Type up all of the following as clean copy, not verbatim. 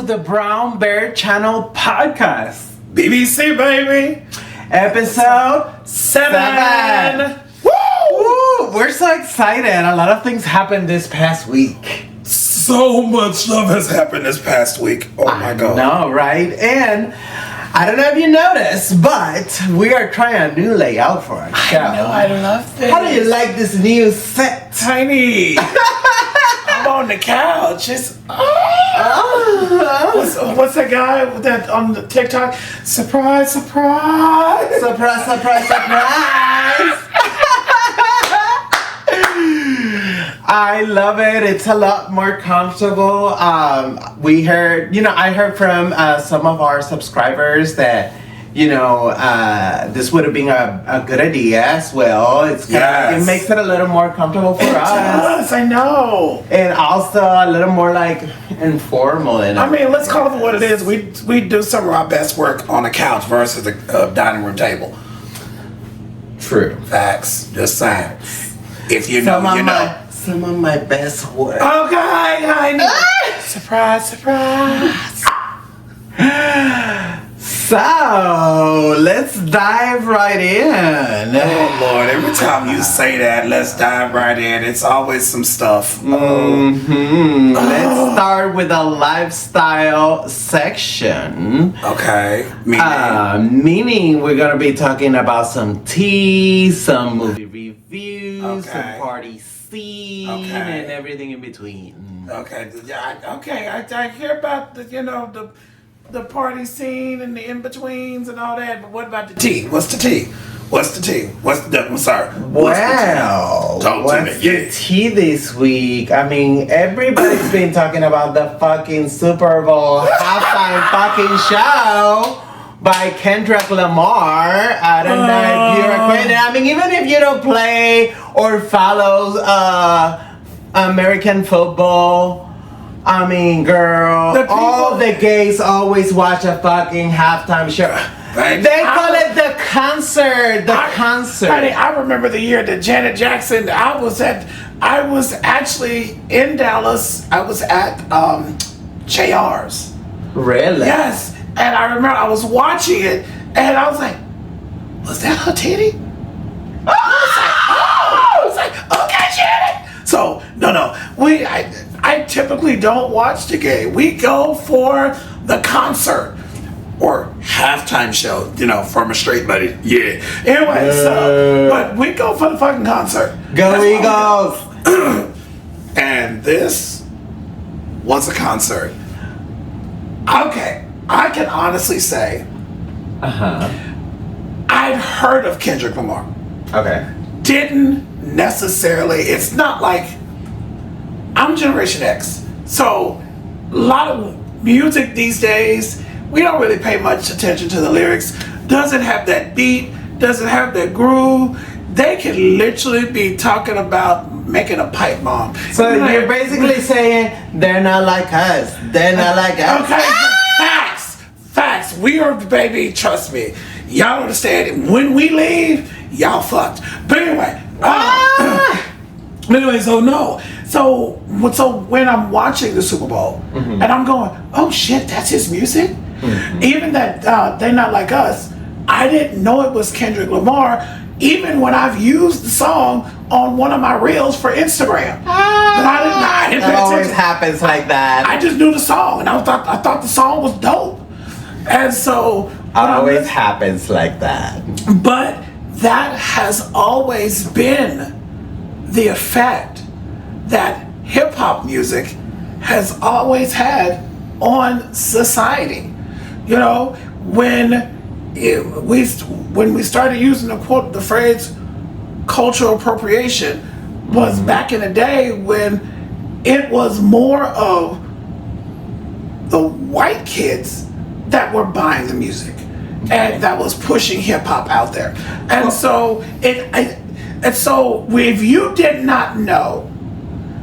the Brown Bear Channel podcast. BBC, baby. Episode 7. Woo! We're so excited. A lot of things happened this past week. So much stuff has happened this past week. Oh my God. No, right? And I don't know if you noticed, but we are trying a new layout for our show. I know, I love this. How do you like this new set? Tiny. I'm on the couch. It's what's that guy that on the TikTok? Surprise, surprise. Surprise, surprise, surprise. I love it. It's a lot more comfortable. I heard from some of our subscribers that, this would have been a good idea as well. It makes it a little more comfortable for us. Yes, I know. And also a little more like informal. Let's call it what it is. We do some of our best work on a couch versus a dining room table. True. Facts. Just saying. If you know, you know. Some of my best work. Okay, I know. Surprise, surprise. So, let's dive right in. Oh, Lord. Every time you say that, let's dive right in, it's always some stuff. Let's start with a lifestyle section. Okay. Meaning we're going to be talking about some tea, some movie reviews, some party scene, and everything in between. Okay. I hear about the party scene and the in-betweens and all that, but what about the tea? What's the tea? I'm sorry. Well, what's the tea this week? Everybody's been talking about the fucking Super Bowl halftime fucking show by Kendrick Lamar. I don't know if you're acquainted. Even if you don't play or follow American football, girl, all the gays always watch a fucking halftime show. They call it the concert. Honey, I remember the year that Janet Jackson. I was actually in Dallas. I was at JR's. Really? Yes. And I remember I was watching it, and I was like, "Was that her titty?" I was like, "Okay, Janet." So no. I typically don't watch the game. We go for the concert or halftime show, from a straight buddy. Yeah. Anyway, but we go for the fucking concert. Go Eagles! And this was a concert. Okay, I can honestly say, I'd heard of Kendrick Lamar. Okay. Didn't necessarily. It's not like. I'm Generation X, so a lot of music these days, we don't really pay much attention to the lyrics. Doesn't have that beat, doesn't have that groove. They can literally be talking about making a pipe bomb. So you're basically saying they're not like us. They're not like us. Okay, facts. We are, baby, trust me. Y'all understand, when we leave, y'all fucked. But anyway, So when I'm watching the Super Bowl and I'm going, oh shit, that's his music? Even that They're Not Like Us, I didn't know it was Kendrick Lamar, even when I've used the song on one of my reels for Instagram. But I didn't pay attention. It always happens like that. I just knew the song, and I thought the song was dope. And so... It always happens like that. But that has always been the effect that hip-hop music has always had on society. When we started using the phrase cultural appropriation was back in the day when it was more of the white kids that were buying the music and that was pushing hip-hop out there. And so if you did not know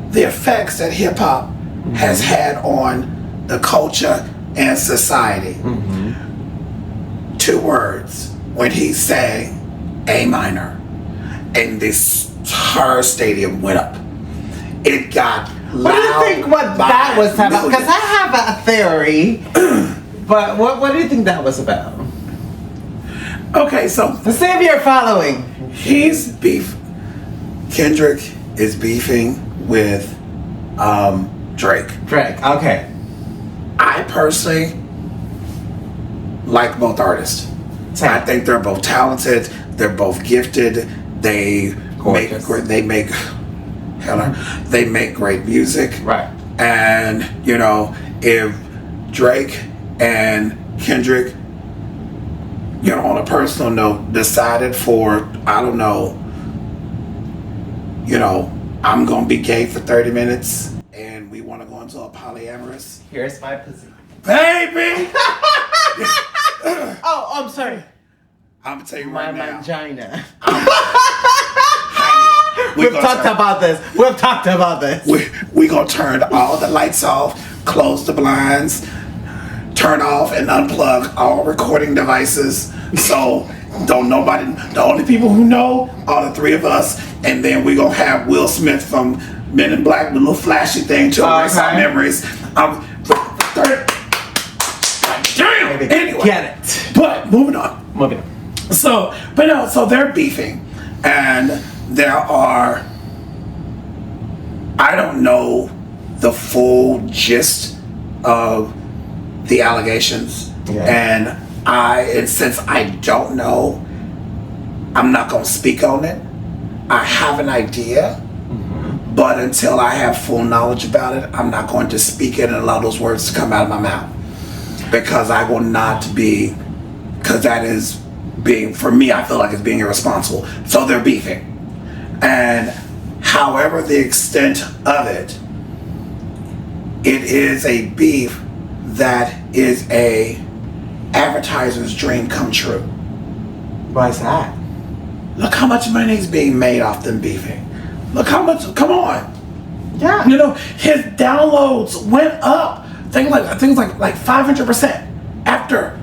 the effects that hip-hop has had on the culture and society, 2 words when he sang A minor and this entire stadium went up. It got What do you think what that was about? Because I have a theory, but what do you think that was about? Okay, so let's see if you're following. Kendrick is beefing with Drake. Okay. I personally like both artists. Same. I think they're both talented. They're both gifted. They make great music. Right. And if Drake and Kendrick, on a personal note, decided for, I don't know, I'm gonna be gay for 30 minutes and we want to go into a polyamorous. Here's my pussy. Baby! Oh, I'm sorry. I'm gonna tell you right now. My vagina. Honey, We've talked about this. We're gonna turn all the lights off, close the blinds, turn off and unplug all recording devices. So the only people who know are the three of us, and then we're gonna have Will Smith from Men in Black, the little flashy thing to erase our memories. Damn! Anyway, get it. But moving on. So they're beefing, and there are, I don't know the full gist of the allegations, and since I don't know, I'm not going to speak on it. I have an idea, but until I have full knowledge about it, I'm not going to speak it and allow those words to come out of my mouth, because I will not be, because that is being, for me, I feel like it's being irresponsible. So they're beefing, and however the extent of it, it is a beef that is a advertiser's dream come true. Why is that? Look how much money is being made off them beefing. Look how much, come on. Yeah. His downloads went up, things like 500% after.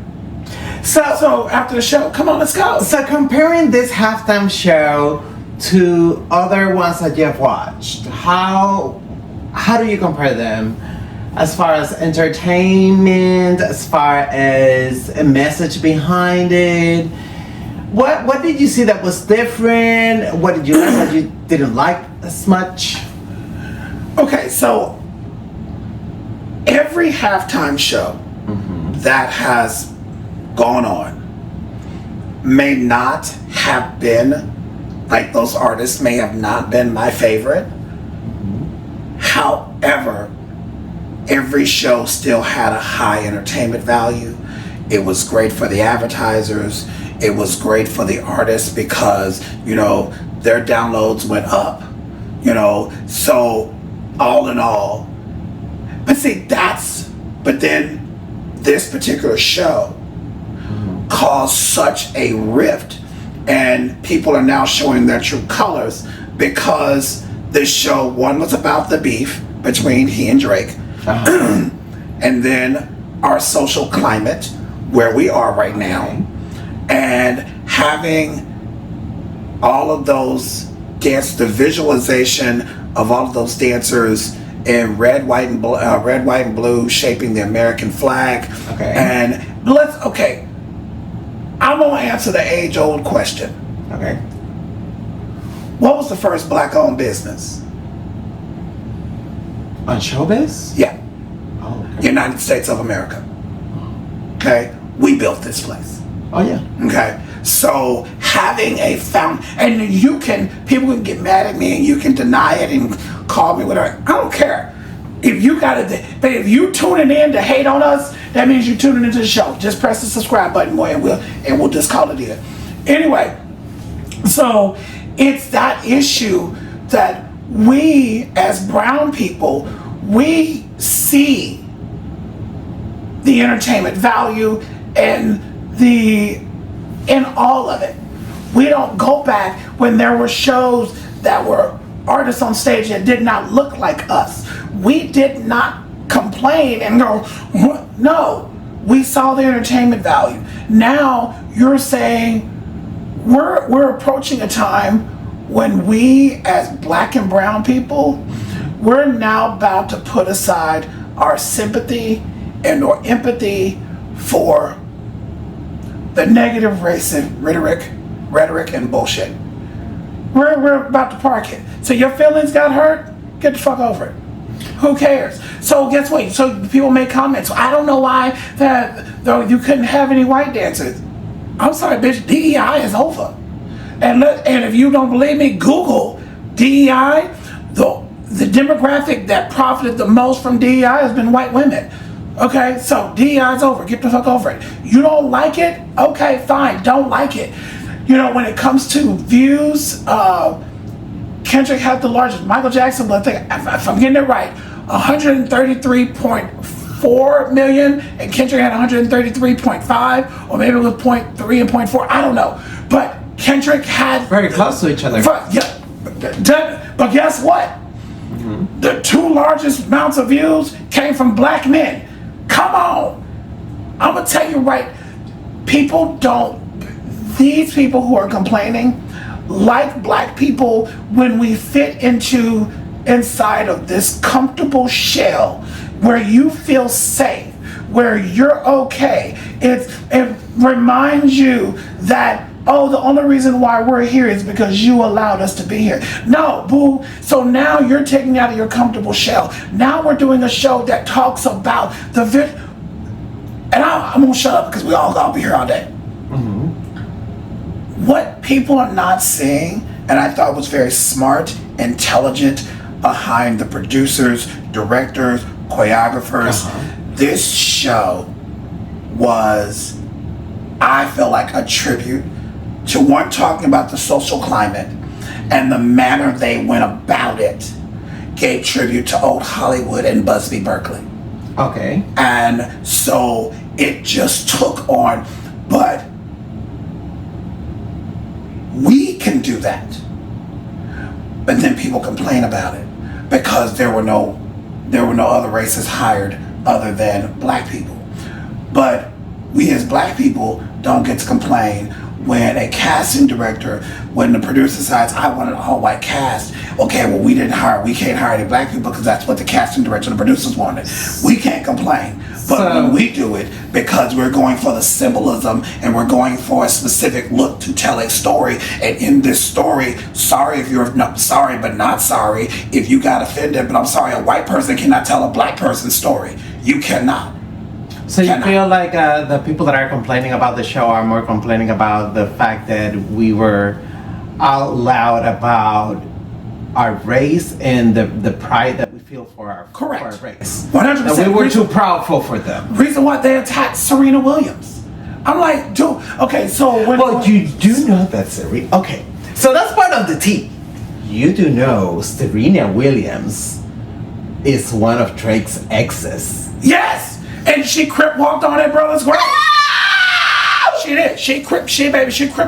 So after the show, come on, let's go. So comparing this halftime show to other ones that you have watched, how do you compare them? As far as entertainment, as far as a message behind it, what did you see that was different? What did you like that you didn't like as much? Okay, so every halftime show that has gone on may not have been, like, those artists may have not been my favorite. However, every show still had a high entertainment value. It was great for the advertisers. It was great for the artists because, their downloads went up. So all in all. But see, but then this particular show caused such a rift, and people are now showing their true colors because this show, one, was about the beef between he and Drake. And then our social climate, where we are right now, and having all of those the visualization of all of those dancers in red, white, and blue, shaping the American flag. And I'm gonna answer the age-old question. What was the first black-owned business? On showbiz? Yeah. Oh, okay. United States of America. Okay? We built this place. Oh, yeah. Okay? So having a and people can get mad at me and you can deny it and call me whatever. I don't care. If you tuning in to hate on us, that means you're tuning into the show. Just press the subscribe button, boy, and we'll just call it in. Anyway, so it's that issue that we as brown people, we see the entertainment value and in all of it. We don't go back when there were shows that were artists on stage that did not look like us. We did not complain and go, no, we saw the entertainment value. Now you're saying we're approaching a time when we as black and brown people, we're now about to put aside our sympathy and or empathy for the negative racist rhetoric and bullshit. We're about to park it. So your feelings got hurt? Get the fuck over it. Who cares? So guess what? So people make comments. I don't know why that though you couldn't have any white dancers. I'm sorry, bitch. DEI is over. And if you don't believe me, Google DEI. The demographic that profited the most from DEI has been white women. Okay, so DEI is over. Get the fuck over it. You don't like it? Okay, fine. Don't like it. You know, when it comes to views, Kendrick had the largest. Michael Jackson, but if I'm getting it right, 133.4 million, and Kendrick had 133.5, or maybe it was 0.3 and 0.4. I don't know. But Kendrick had very close to each other. Yeah, but guess what? Mm-hmm. The two largest amounts of views came from black men. Come on. I'm going to tell you right, these people who are complaining like black people when we fit inside of this comfortable shell where you feel safe, where you're okay. It reminds you that, oh, the only reason why we're here is because you allowed us to be here. No, boo. So now you're taking out of your comfortable shell. Now we're doing a show that talks about and I'm going to shut up because we all got to be here all day. Mm-hmm. What people are not seeing, and I thought was very smart, intelligent, behind the producers, directors, choreographers, this show was, I feel like, a tribute to one, talking about the social climate and the manner they went about it, gave tribute to old Hollywood and Busby Berkeley. Okay. And so it just took on, but we can do that. But then people complain about it because there were no other races hired other than black people. But we as black people don't get to complain when a casting director, when the producer decides, I want an all-white cast. Okay, well, we can't hire any black people because that's what the casting director and the producers wanted. We can't complain. But when we do it, because we're going for the symbolism and we're going for a specific look to tell a story, and in this story, sorry if you're not sorry, but not sorry if you got offended, but I'm sorry, a white person cannot tell a black person's story. You cannot. So you feel like the people that are complaining about the show are more complaining about the fact that we were out loud about our race and the pride that we feel for our race. 100%. And we were too proudful for them. Reason why they attacked Serena Williams. I'm like, dude, okay, so when... Well, you do know that Serena... Okay, so that's part of the tea. You do know Serena Williams is one of Drake's exes. Yes! And she crip walked on that brother's grave. She did. She crip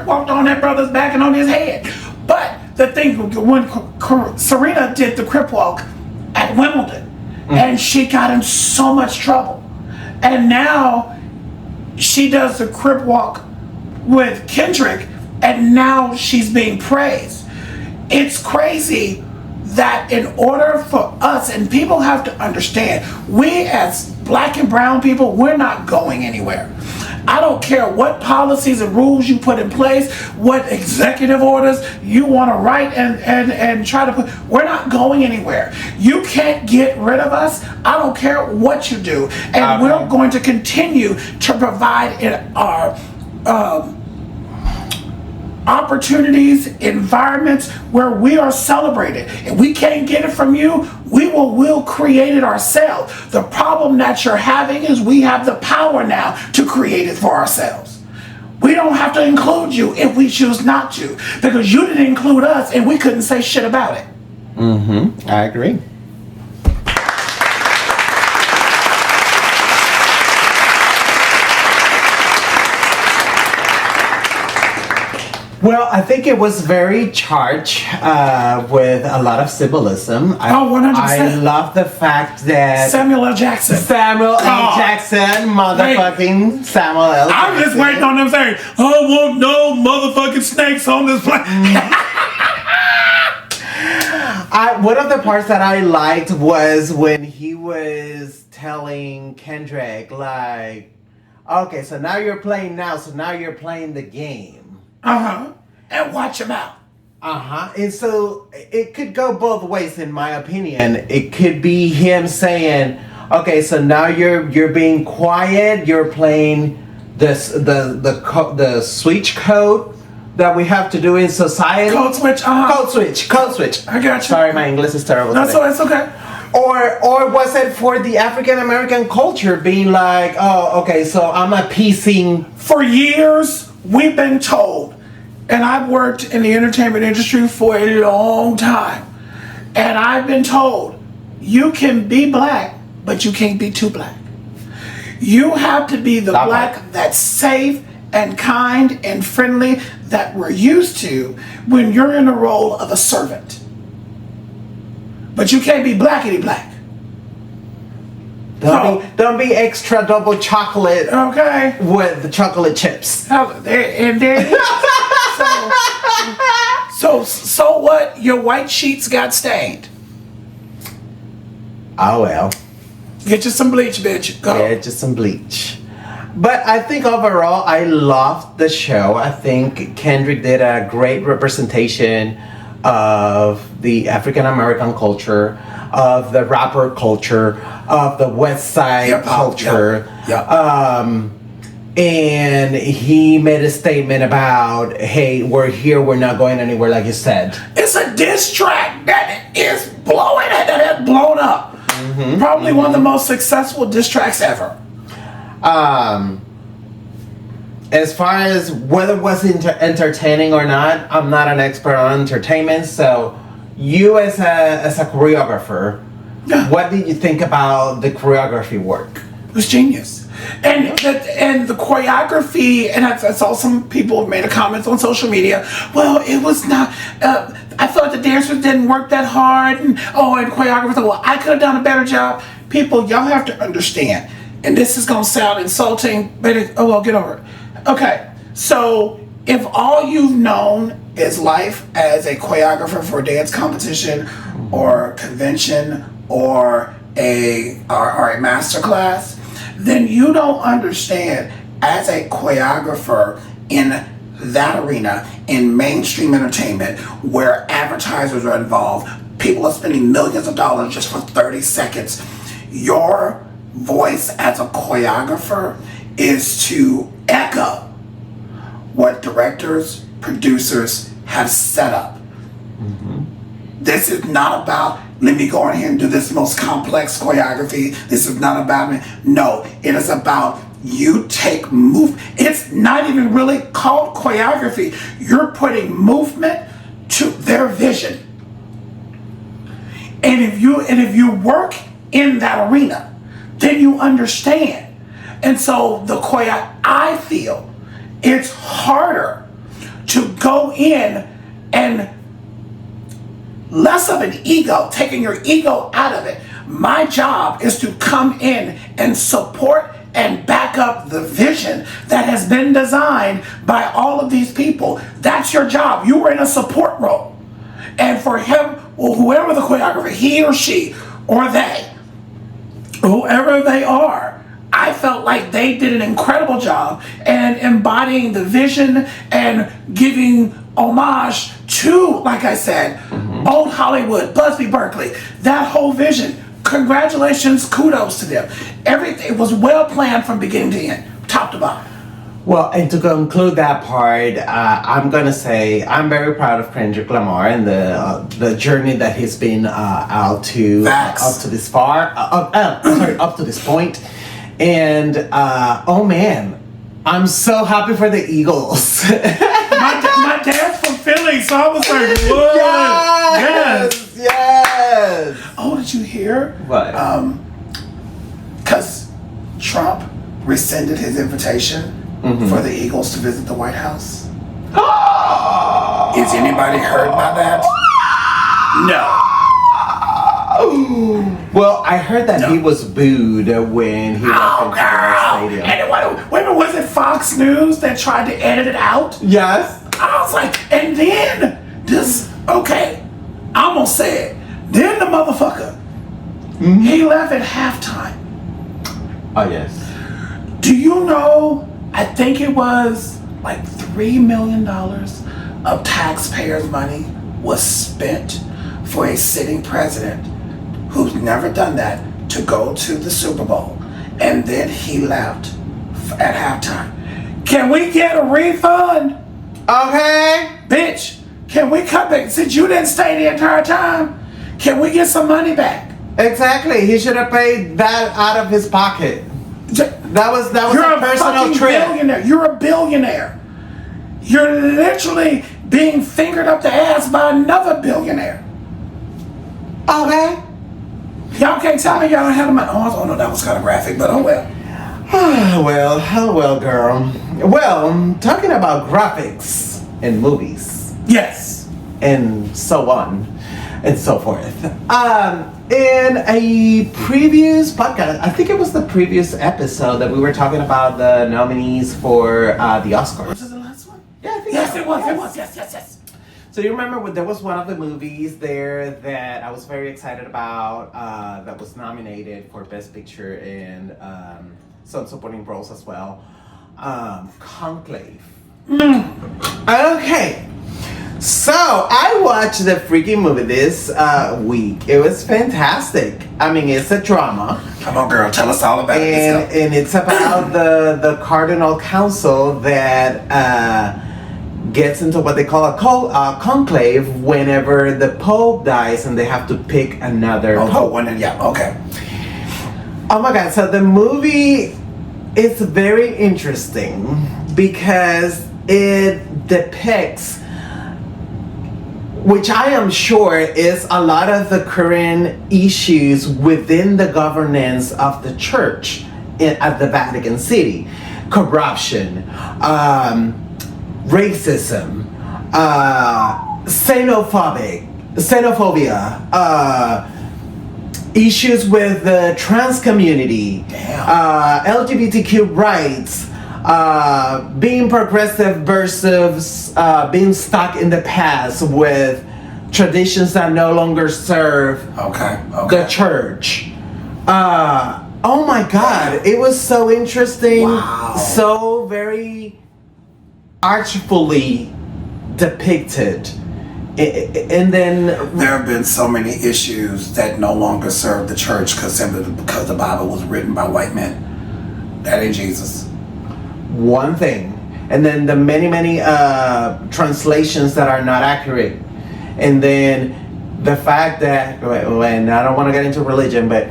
walked on that brother's back and on his head. But the thing, when Serena did the crip walk at Wimbledon, and she got in so much trouble, and now she does the crip walk with Kendrick, and now she's being praised. It's crazy that in order for us, and people have to understand, we as black and brown people, we're not going anywhere. I don't care what policies and rules you put in place, what executive orders you want to write and try to put, we're not going anywhere. You can't get rid of us. I don't care what you do. And we're going to continue to provide in our opportunities, environments where we are celebrated. If we can't get it from you, we'll create it ourselves. The problem that you're having is we have the power now to create it for ourselves. We don't have to include you if we choose not to, because you didn't include us and we couldn't say shit about it. Mm-hmm. I agree. Well, I think it was very charged with a lot of symbolism. 100%. I love the fact that Samuel L. Jackson, motherfucking Samuel L. Jackson. I'm just waiting on them saying, I want no motherfucking snakes on this planet. One of the parts that I liked was when he was telling Kendrick, like, okay, so now you're playing now, so now you're playing the game. And watch him out. And so it could go both ways, in my opinion. It could be him saying, okay, so now you're being quiet, you're playing the switch code that we have to do in society. Code switch. Code switch. I got you. Sorry, my English is terrible. No, so it's okay. Or was it for the African American culture being like, oh, okay, so I'm appeasing? For years, we've been told, and I've worked in the entertainment industry for a long time, and I've been told, you can be black, but you can't be too black. You have to be the black that's safe and kind and friendly that we're used to when you're in the role of a servant. But you can't be blackity black. Don't be extra double chocolate. Okay. With the chocolate chips. And then so what? Your white sheets got stained. Oh well. Get you some bleach, bitch. Go. Yeah, just some bleach. But I think overall, I loved the show. I think Kendrick did a great representation of the African American culture, of the rapper culture, of the West Side culture. And he made a statement about, hey, we're here, we're not going anywhere, like you said. It's a diss track that is blowing, that has blown up. Probably one of the most successful diss tracks ever. As far as whether it was entertaining or not, I'm not an expert on entertainment. So, you as a choreographer, what did you think about the choreography work? It was genius, and the choreography. And I saw some people made a comment on social media. Well, it was not. I thought the dancers didn't work that hard, and choreographers. Well, I could have done a better job. People, y'all have to understand. And this is gonna sound insulting, but get over it. Okay, so if all you've known is life as a choreographer for a dance competition or convention or a master class, then you don't understand as a choreographer in that arena, in mainstream entertainment, where advertisers are involved, people are spending millions of dollars just for 30 seconds. Your voice as a choreographer is to echo what directors, producers have set up. This is not about, let me go in here and do this most complex choreography. This is not about me. No, it is about you take move. It's not even really called choreography. You're putting movement to their vision. And if you work in that arena, then you understand. And so I feel it's harder to go in and less of an ego, taking your ego out of it. My job is to come in and support and back up the vision that has been designed by all of these people. That's your job. You were in a support role. And for him, or whoever the choreographer, he or she, or they, whoever they are, I felt like they did an incredible job and embodying the vision and giving homage to, like I said, old Hollywood, Busby Berkeley, that whole vision. Congratulations, kudos to them. Everything was well planned from beginning to end, top to bottom. Well, and to conclude that part, I'm gonna say I'm very proud of Kendrick Lamar and the journey that he's been up to this point, and oh man, I'm so happy for the Eagles. my dad's from Philly, so I was like, what? Yes. Oh, did you hear? What? Because Trump rescinded his invitation for the Eagles to visit the White House. Is anybody hurt by that? No. Well, I heard that he was booed when he walked into the stadium. And was it Fox News that tried to edit it out? Yes. I was like, and then I'm gonna say it. Then the motherfucker, he left at halftime. Oh, yes. Do you know, I think it was like $3 million of taxpayers' money was spent for a sitting president who's never done that to go to the Super Bowl. And then he left at halftime. Can we get a refund? Okay. Bitch, can we cut back? Since you didn't stay the entire time, can we get some money back? Exactly. He should have paid that out of his pocket. That was You're a personal trip. Billionaire. You're a billionaire. You're literally being fingered up the ass by another billionaire. Okay. Y'all can't tell me y'all had money. Oh no, that was kind of graphic, but oh well. Oh well, girl. Well, talking about graphics in movies. Yes. And so on and so forth. In a previous podcast, I think it was the previous episode that we were talking about the nominees for the Oscars. Was it the last one? Yeah, I think Yes, so. it was. It was. Yes. So you remember there was one of the movies there that I was very excited about that was nominated for Best Picture and some supporting roles as well. Conclave. Okay. So I watched the freaking movie this week. It was fantastic. I mean, it's a drama. Come on, girl, tell us all about it. And it's about the Cardinal Council that gets into what they call a conclave whenever the Pope dies and they have to pick another Pope. Okay. Oh my God, so the movie is very interesting because it depicts, which I am sure is a lot of the current issues within the governance of the church at the Vatican City. Corruption, racism, xenophobia, issues with the trans community, LGBTQ rights, being progressive versus being stuck in the past with traditions that no longer serve the church. Oh my God, it was so interesting, so very artfully depicted. And then there have been so many issues that no longer serve the church simply because the Bible was written by white men. That ain't Jesus. One thing, and then the many translations that are not accurate, and then the fact that when I don't want to get into religion, but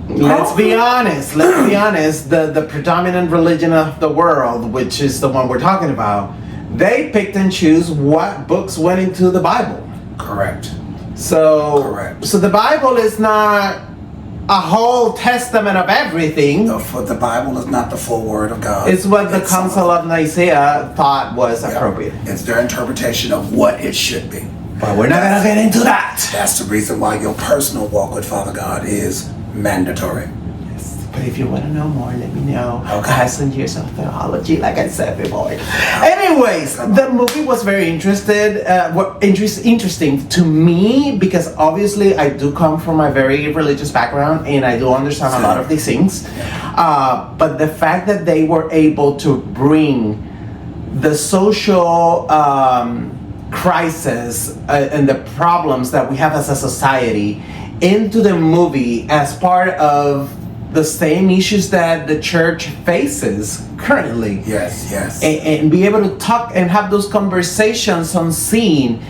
let's be honest, the predominant religion of the world, which is the one we're talking about, they picked and choose what books went into the Bible. Correct. So the Bible is not a whole testament of everything. The Bible is not the full word of God. It's what the Council of Nicaea thought was appropriate. It's their interpretation of what it should be. But we're not going to get into that. That's the reason why your personal walk with Father God is mandatory. Yes, but if you want to know more, let me know. Okay. I have some years of theology, like I said before. Anyways, the movie was very interesting to me because obviously I do come from a very religious background and I do understand a lot of these things. But the fact that they were able to bring the social crisis and the problems that we have as a society into the movie as part of the same issues that the church faces currently. Yes. And be able to talk and have those conversations on scene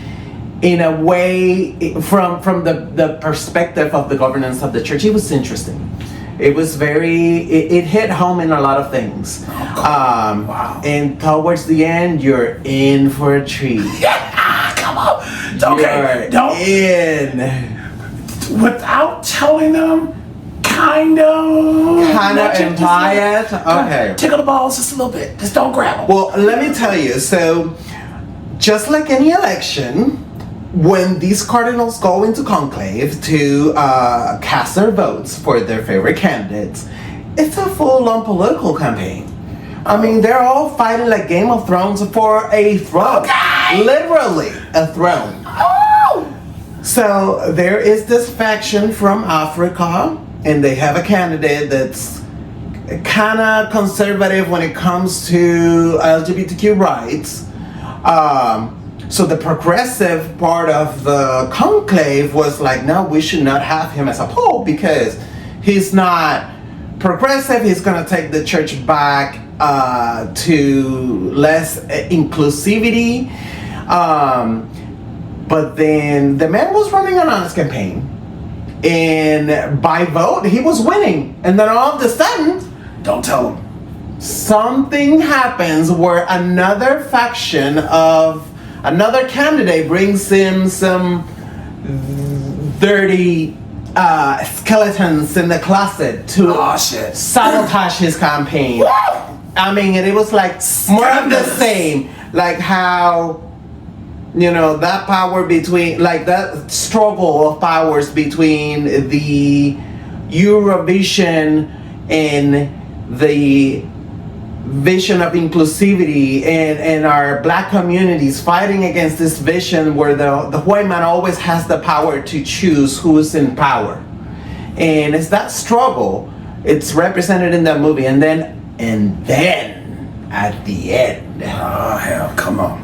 in a way from the perspective of the governance of the church. It was interesting. It was it hit home in a lot of things. Wow. And towards the end, you're in for a treat. Come on. Okay. Don't. In. Without telling them, kind of imply it. Okay. Tickle the balls just a little bit. Just don't grab them. Well, let me tell you. So, just like any election, when these cardinals go into conclave to cast their votes for their favorite candidates, it's a full-on political campaign. I mean, they're all fighting like Game of Thrones for a throne. Okay. Literally, a throne. Oh! So there is this faction from Africa, and they have a candidate that's kind of conservative when it comes to LGBTQ rights. So the progressive part of the conclave was like, no, we should not have him as a pope because he's not progressive. He's going to take the church back to less inclusivity. But then the man was running an honest campaign, and by vote he was winning. And then all of a sudden, don't tell him, something happens where another faction of another candidate brings him some dirty skeletons in the closet to sabotage his campaign. I mean, and it was like more of the same, like how, you know, that power between, like that struggle of powers between the Eurovision and the vision of inclusivity and our black communities fighting against this vision where the white man always has the power to choose who is in power. And it's that struggle, it's represented in that movie. And then at the end, oh hell, come on.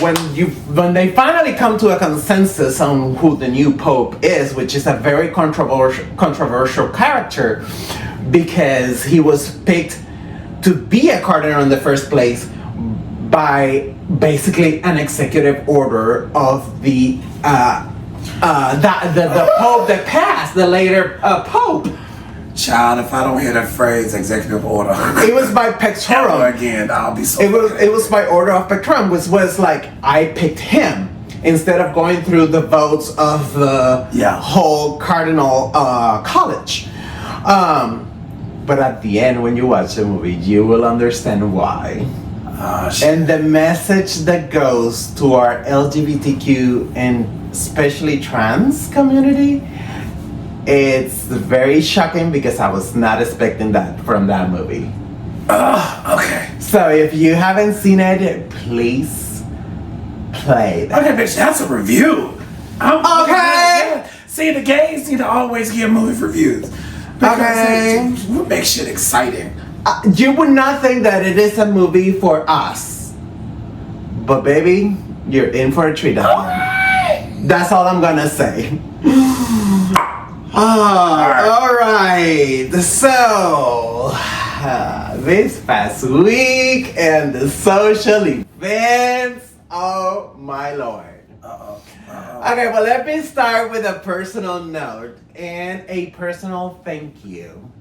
When they finally come to a consensus on who the new pope is, which is a very controversial character because he was picked to be a cardinal in the first place by basically an executive order of the pope that passed, the later pope. Child, if I don't hear that phrase, executive order, it was by Pectorum. Again, I'll be so. It was by order of Pectorum, which was like I picked him instead of going through the votes of the whole cardinal college. But at the end, when you watch the movie, you will understand why. And the message that goes to our LGBTQ and especially trans community, it's very shocking because I was not expecting that from that movie. Okay. So if you haven't seen it, please play that. Okay, bitch, that's a review. Okay. See, the gays need to always give movie reviews. Okay. What makes shit exciting? You would not think that it is a movie for us. But baby, you're in for a treat. That's all I'm gonna say. All right. So, this past week and the social events. Oh my Lord. Okay, well, let me start with a personal note and a personal thank you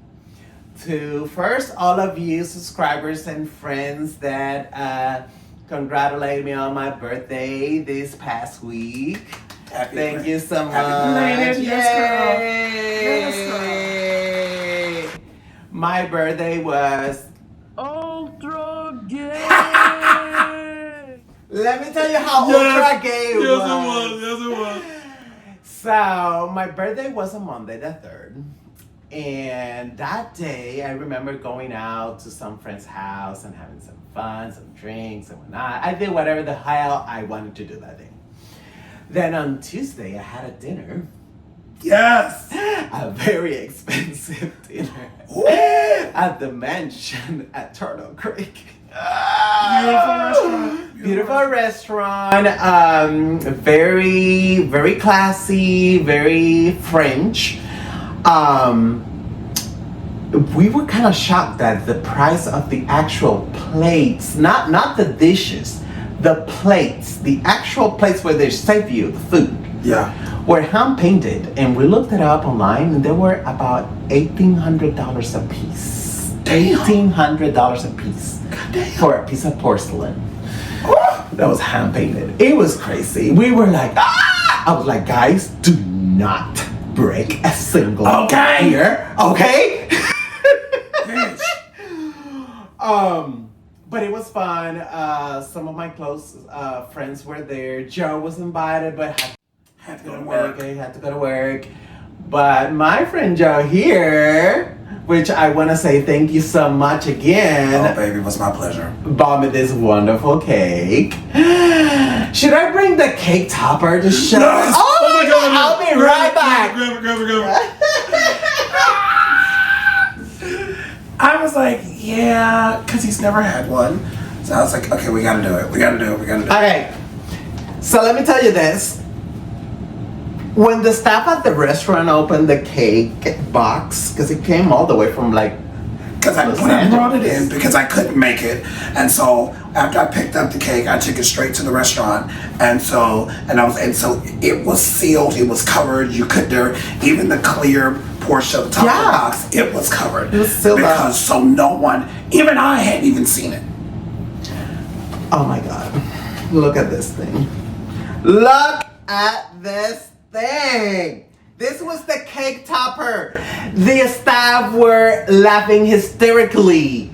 to first all of you subscribers and friends that congratulated me on my birthday this past week. Thank you so much. Happy Yay! My birthday was ultra gay. Let me tell you how ultra gay it was. Yes, it was. So, my birthday was on Monday the 3rd. And that day, I remember going out to some friend's house and having some fun, some drinks and whatnot. I did whatever the hell I wanted to do that day. Then on Tuesday, I had a dinner. Yes! A very expensive dinner. At the mansion at Turtle Creek. Beautiful restaurant. Very, very classy, very French. We were kind of shocked at the price of the actual plates, not the dishes, the plates, the actual plates where they serve you the food. Yeah. Were hand painted, and we looked it up online, and they were about $1,800 a piece. $1,800 a piece for a piece of porcelain that was hand painted. It was crazy. We were like, ah! I was like, guys, do not break a single here, okay? But it was fun. Some of my close friends were there. Joe was invited, but had to go to work. He had to go to work. But my friend Joe here, which I want to say thank you so much again. Oh, baby, it was my pleasure. Bought me this wonderful cake. Should I bring the cake topper to show? Yes. Oh my God! I'll be right back. I was like, yeah, because he's never had one. So I was like, okay, we gotta do it. Okay, so let me tell you this. When the staff at the restaurant opened the cake box, because it came all the way from like... When I brought it in, because I couldn't make it, and so after I picked up the cake, I took it straight to the restaurant, and so it was sealed, it was covered. You could even the clear portion of the top of the box, it was covered. It was sealed up. So no one, even I hadn't even seen it. Oh my God! Look at this thing. Look at this thing. This was the cake topper. The staff were laughing hysterically.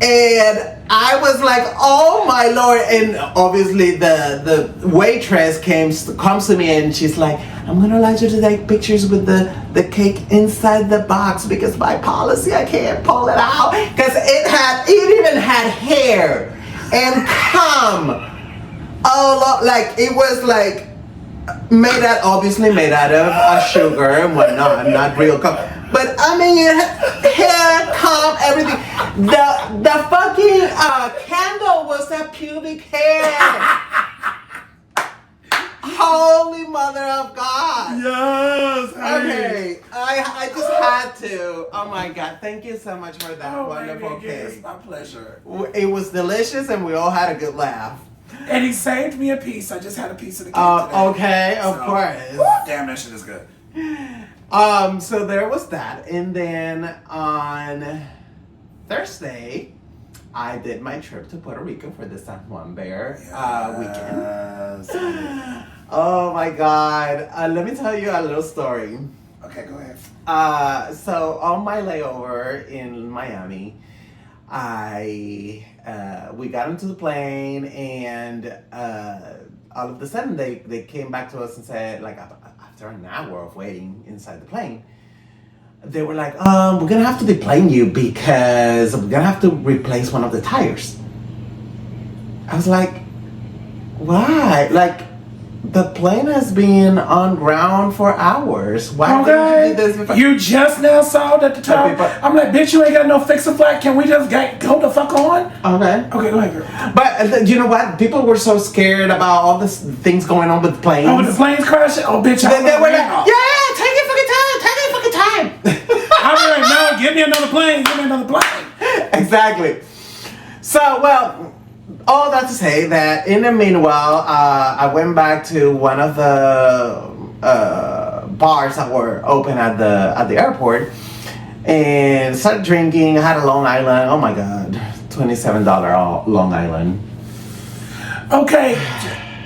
And I was like, oh my Lord. And obviously the waitress comes to me and she's like, I'm going to allow you to take pictures with the cake inside the box because by policy I can't pull it out. Because it even had hair and cum. Oh, like it was like, obviously made out of sugar and whatnot, not real cum. But I mean, hair, cum, everything. The fucking candle was a pubic hair. Holy mother of God. Yes. Okay, I just had to. Oh my God, thank you so much for that wonderful cake. It's my pleasure. It was delicious and we all had a good laugh. And he saved me a piece. I just had a piece of the cake today. Okay, of course. Damn, that shit is good. So there was that. And then on Thursday, I did my trip to Puerto Rico for the Juan Bear Weekend. Oh my God. Let me tell you a little story. Okay, go ahead. So on my layover in Miami, we got into the plane and all of a sudden they came back to us and said, like after an hour of waiting inside the plane, they were like, we're gonna have to deplane you because we're gonna have to replace one of the tires. I was like, why? Like, the plane has been on ground for hours. Why didn't you do this before? You just now saw that the tire. I'm like, bitch, you ain't got no fix a flat. Can we just go the fuck on? Okay, go ahead, girl. But you know what? People were so scared about all this things going on with the planes. Oh, with the planes crashing? Oh, bitch, they were like, yeah, take your fucking time. I was like, no, give me another plane. Exactly. So, well, all that to say that in the meanwhile, I went back to one of the bars that were open at the airport and started drinking. I had a Long Island. Oh my God, $27 Long Island. Okay,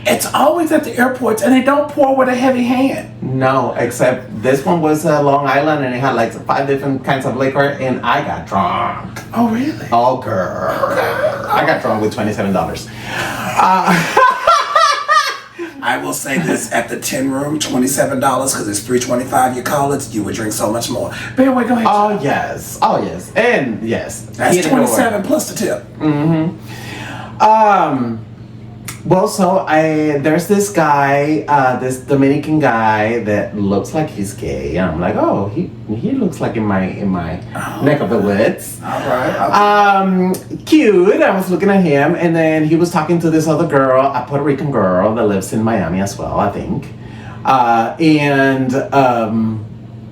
it's always at the airports and they don't pour with a heavy hand. No, except this one was Long Island and it had like 5 different kinds of liquor and I got drunk. Oh really? Oh girl, I got drunk with $27. I will say this, at the 10 room, $27 because it's $3.25. You call it, you would drink so much more. But anyway, go ahead. Oh yes, and yes. That's 27 plus the tip. Mm-hmm. Well, so there's this guy, this Dominican guy that looks like he's gay, and I'm like, oh, he looks like in my neck of the woods. All right. Cute. I was looking at him, and then he was talking to this other girl, a Puerto Rican girl that lives in Miami as well, I think.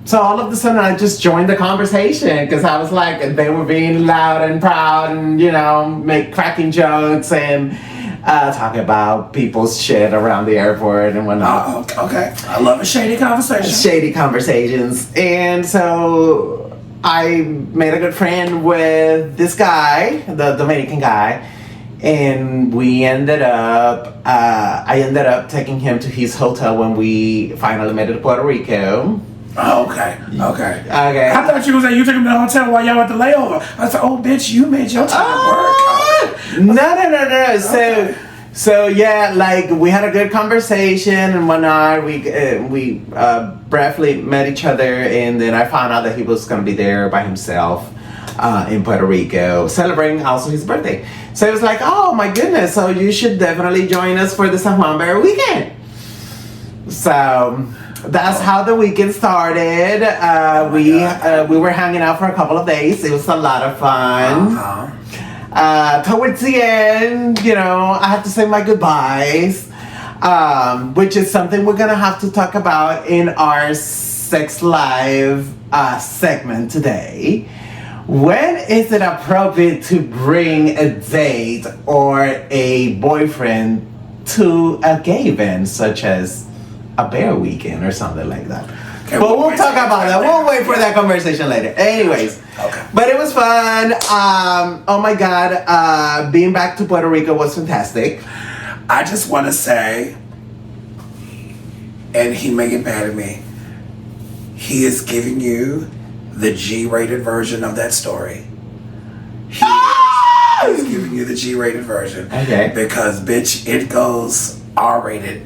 So all of a sudden, I just joined the conversation because I was like, they were being loud and proud, and cracking jokes and. Talking about people's shit around the airport and whatnot. Okay. I love a shady conversation. Shady conversations. And so I made a good friend with this guy, the Dominican guy, and I ended up taking him to his hotel when we finally made it to Puerto Rico. Okay. I thought you took him to the hotel while y'all at the layover. I said, oh, bitch, you made your time work. No. So yeah, like we had a good conversation and whatnot. We briefly met each other, and then I found out that he was gonna be there by himself. in Puerto Rico, celebrating also his birthday. So it was like, oh my goodness, so you should definitely join us for the San Juan Bear Weekend. So that's how the weekend started. We were hanging out for a couple of days. It was a lot of fun. Towards the end, I had to say my goodbyes, which is something we're gonna have to talk about in our Sex Live segment today. When is it appropriate to bring a date or a boyfriend to a gay event such as a bear weekend or something like that? Okay, but we'll talk about that. We'll wait for that conversation later. Anyways, okay. But it was fun. Oh my God, being back to Puerto Rico was fantastic. I just want to say, and he may get mad at me, he is giving you the G-rated version of that story. He's giving you the G-rated version. Okay. Because, bitch, it goes R-rated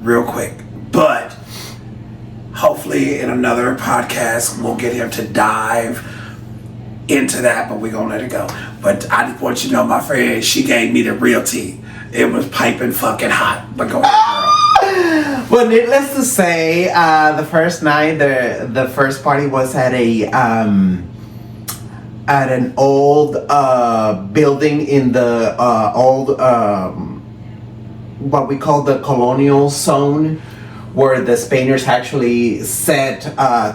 real quick. But hopefully in another podcast, we'll get him to dive into that, but we're going to let it go. But I just want you to know, my friend, she gave me the real tea. It was piping fucking hot. But go ahead, girl. Well, needless to say, the first night, the first party was at an old building in the old what we call the colonial zone, where the Spaniards actually set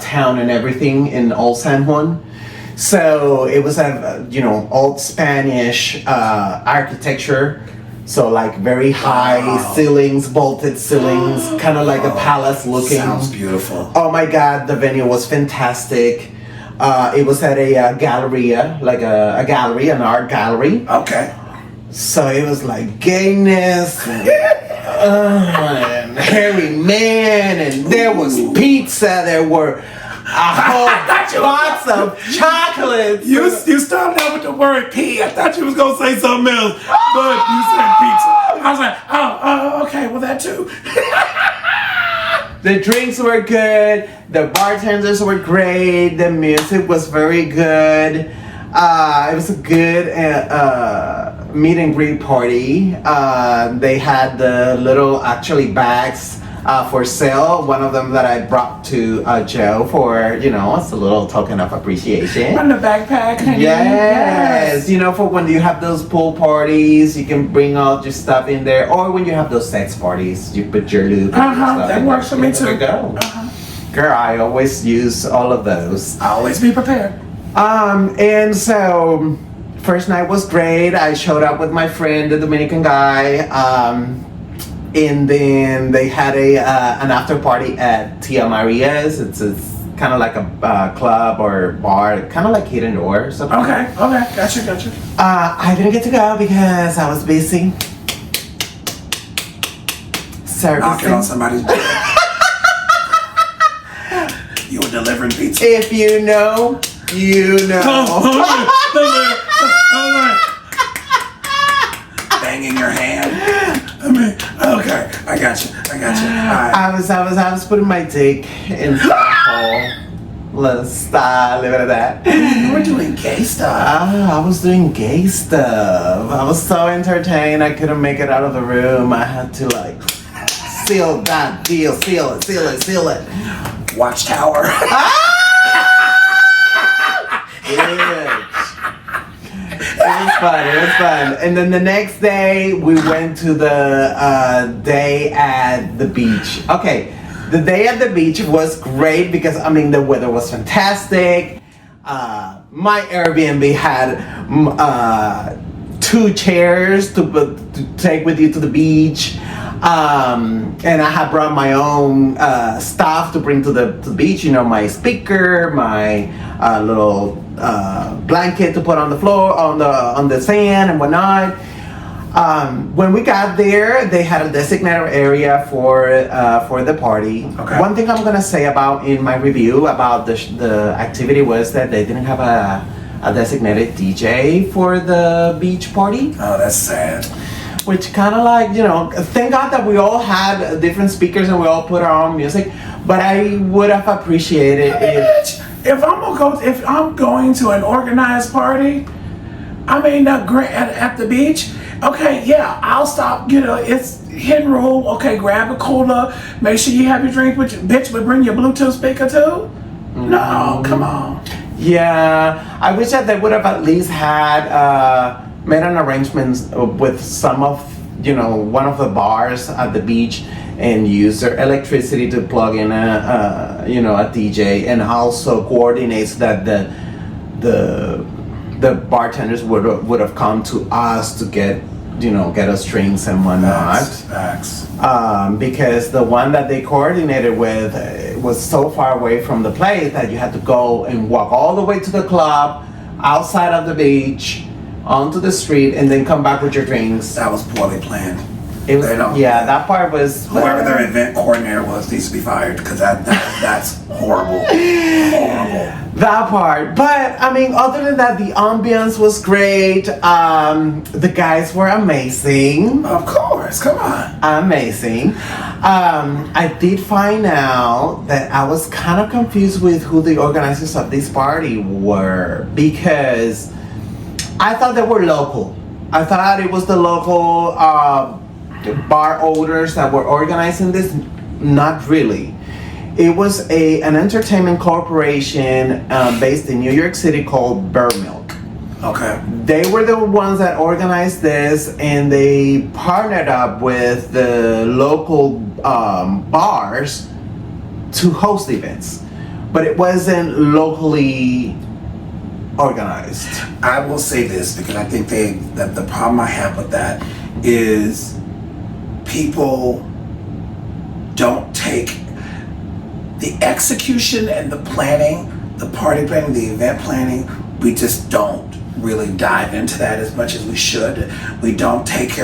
town and everything in Old San Juan. So it was a old Spanish architecture. So like very high ceilings, vaulted ceilings, kind of like a palace looking. Sounds beautiful. Oh my God, the venue was fantastic. It was at a galleria, like a gallery, an art gallery. Okay. So it was like gayness and hairy men, and there was pizza. There were a whole box of chocolates. You started out with the word P. I thought you was gonna say something else, but you said pizza. I was like, oh, okay, well that too. The drinks were good. The bartenders were great. The music was very good. It was a good meet and greet party. They had the little bags for sale. One of them that I brought to Joe for, it's a little token of appreciation. On the backpack, honey. Yes. For when you have those pool parties, you can bring all your stuff in there. Or when you have those sex parties, you put your lube and stuff that in works there. for me too. There you go. Girl, I always use all of those. I always be prepared. And so first night was great. I showed up with my friend, the Dominican guy. And then they had an after party at Tia Maria's. It's kind of like a club or bar, kind of like Hidden Door or something. Okay, gotcha. I didn't get to go because I was busy servicing. Knocking on somebody's door. You were delivering pizza. If you know, you know. Banging your hand. Okay, I got you. Right. I was putting my dick in the hole. Let's leave it at that. You were doing gay stuff. I was doing gay stuff. I was so entertained. I couldn't make it out of the room. I had to seal that deal. Seal it. Watchtower. It was fun. And then the next day, we went to the day at the beach. Okay, the day at the beach was great because, the weather was fantastic. My Airbnb had 2 chairs to take with you to the beach. And I had brought my own stuff to bring to the beach. My speaker, my little blanket to put on the floor, on the sand and whatnot. When we got there, they had a designated area for the party. Okay. One thing I'm gonna say about in my review about the activity was that they didn't have a designated DJ for the beach party. Oh, that's sad. Which kind of thank God that we all had different speakers and we all put our own music. But I would have appreciated if if I'm going to an organized party, I mean, at the beach, okay, yeah, I'll stop. You know, it's hidden rule. Okay, grab a cooler. Make sure you have your drink with you. Bitch, but bring your Bluetooth speaker too. No, come on. Yeah, I wish that they would have at least had made an arrangement with some of, one of the bars at the beach and use their electricity to plug in a DJ, and also coordinate so that the bartenders would have come to us to get us drinks and whatnot. Facts. Because the one that they coordinated with was so far away from the place that you had to go and walk all the way to the club, outside of the beach, onto the street, and then come back with your drinks. That was poorly planned. It was, that part was... Whoever their event coordinator was needs to be fired, because that's horrible. Horrible. That part. But, I mean, other than that, the ambience was great. The guys were amazing. Of course, come on. Amazing. I did find out that I was kind of confused with who the organizers of this party were, because I thought they were local. I thought it was the local bar owners that were organizing this. Not really. It was an entertainment corporation based in New York City called Buttermilk. Okay. They were the ones that organized this, and they partnered up with the local bars to host events. But it wasn't locally organized. I will say this, because I think that the problem I have with that is people don't take the execution and the planning, the party planning, the event planning. We just don't really dive into that as much as we should. We don't think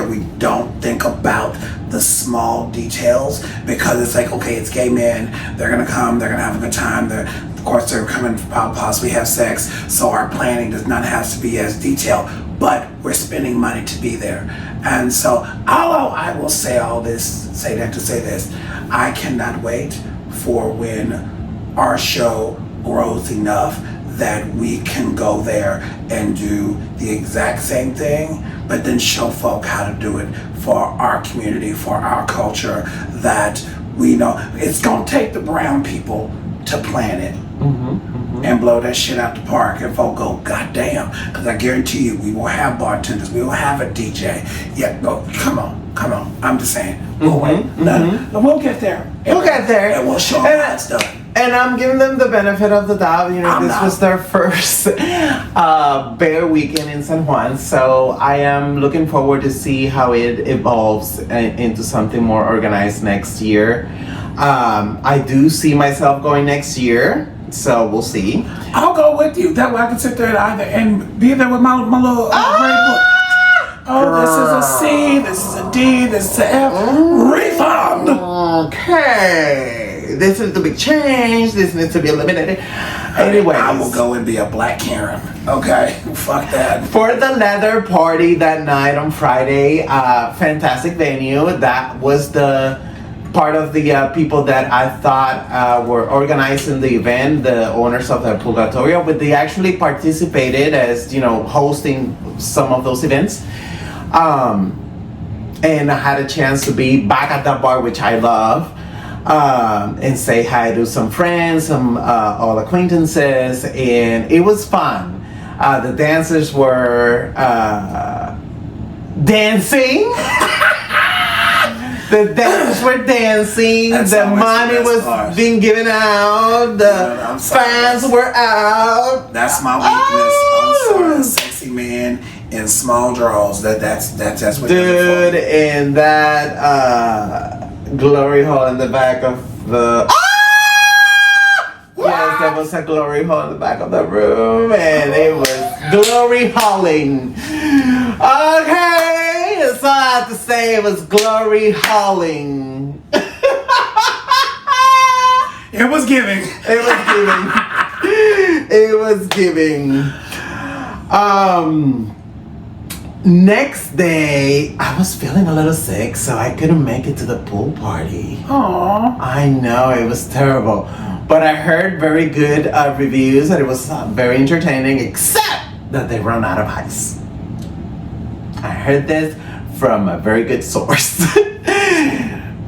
about the small details, because it's like, okay, it's gay men, they're gonna come, they're gonna have a good time, of course they're coming to possibly have sex, so our planning does not have to be as detailed, but we're spending money to be there. And so, although I will say this, I cannot wait for when our show grows enough that we can go there and do the exact same thing, but then show folk how to do it for our community, for our culture, that we know. It's gonna take the brown people to plan it. And blow that shit out the park, and folk go, God damn, because I guarantee you, we will have bartenders, we will have a DJ. Yeah, no, come on, I'm just saying. We'll wait. We'll get there. We'll get there. And we'll show them how it's done. And I'm giving them the benefit of the doubt. This was their first Bear Weekend in San Juan, so I am looking forward to see how it evolves into something more organized next year. I do see myself going next year, so we'll see. I'll go with you. That way I can sit there and be there with my little grade book. Oh, this is a C, this is a D, this is a F. Refund! Okay. This needs to be changed. This needs to be eliminated. Anyway, I will go and be a black Karen. Okay, fuck that. For the leather party that night on Friday, fantastic venue. That was the part of the people that I thought were organizing the event, the owners of the Purgatorio, but they actually participated as, hosting some of those events. And I had a chance to be back at that bar, which I love, and say hi to some friends, some old acquaintances, and it was fun. The dancers were dancing. The dancers were dancing. The money was being given out. The fans were out. That's my weakness. I'm sorry, sexy man in small draws. That's what. Dude, in that glory hole in the back of the. Yes, there was a glory hole in the back of the room, and it was glory hauling. Okay, that's all I have to say. It was glory hauling. It was giving. It was giving. It was giving. Next day, I was feeling a little sick, so I couldn't make it to the pool party. Aww. I know, it was terrible. But I heard very good reviews and it was very entertaining, except that they run out of ice. I heard this from a very good source.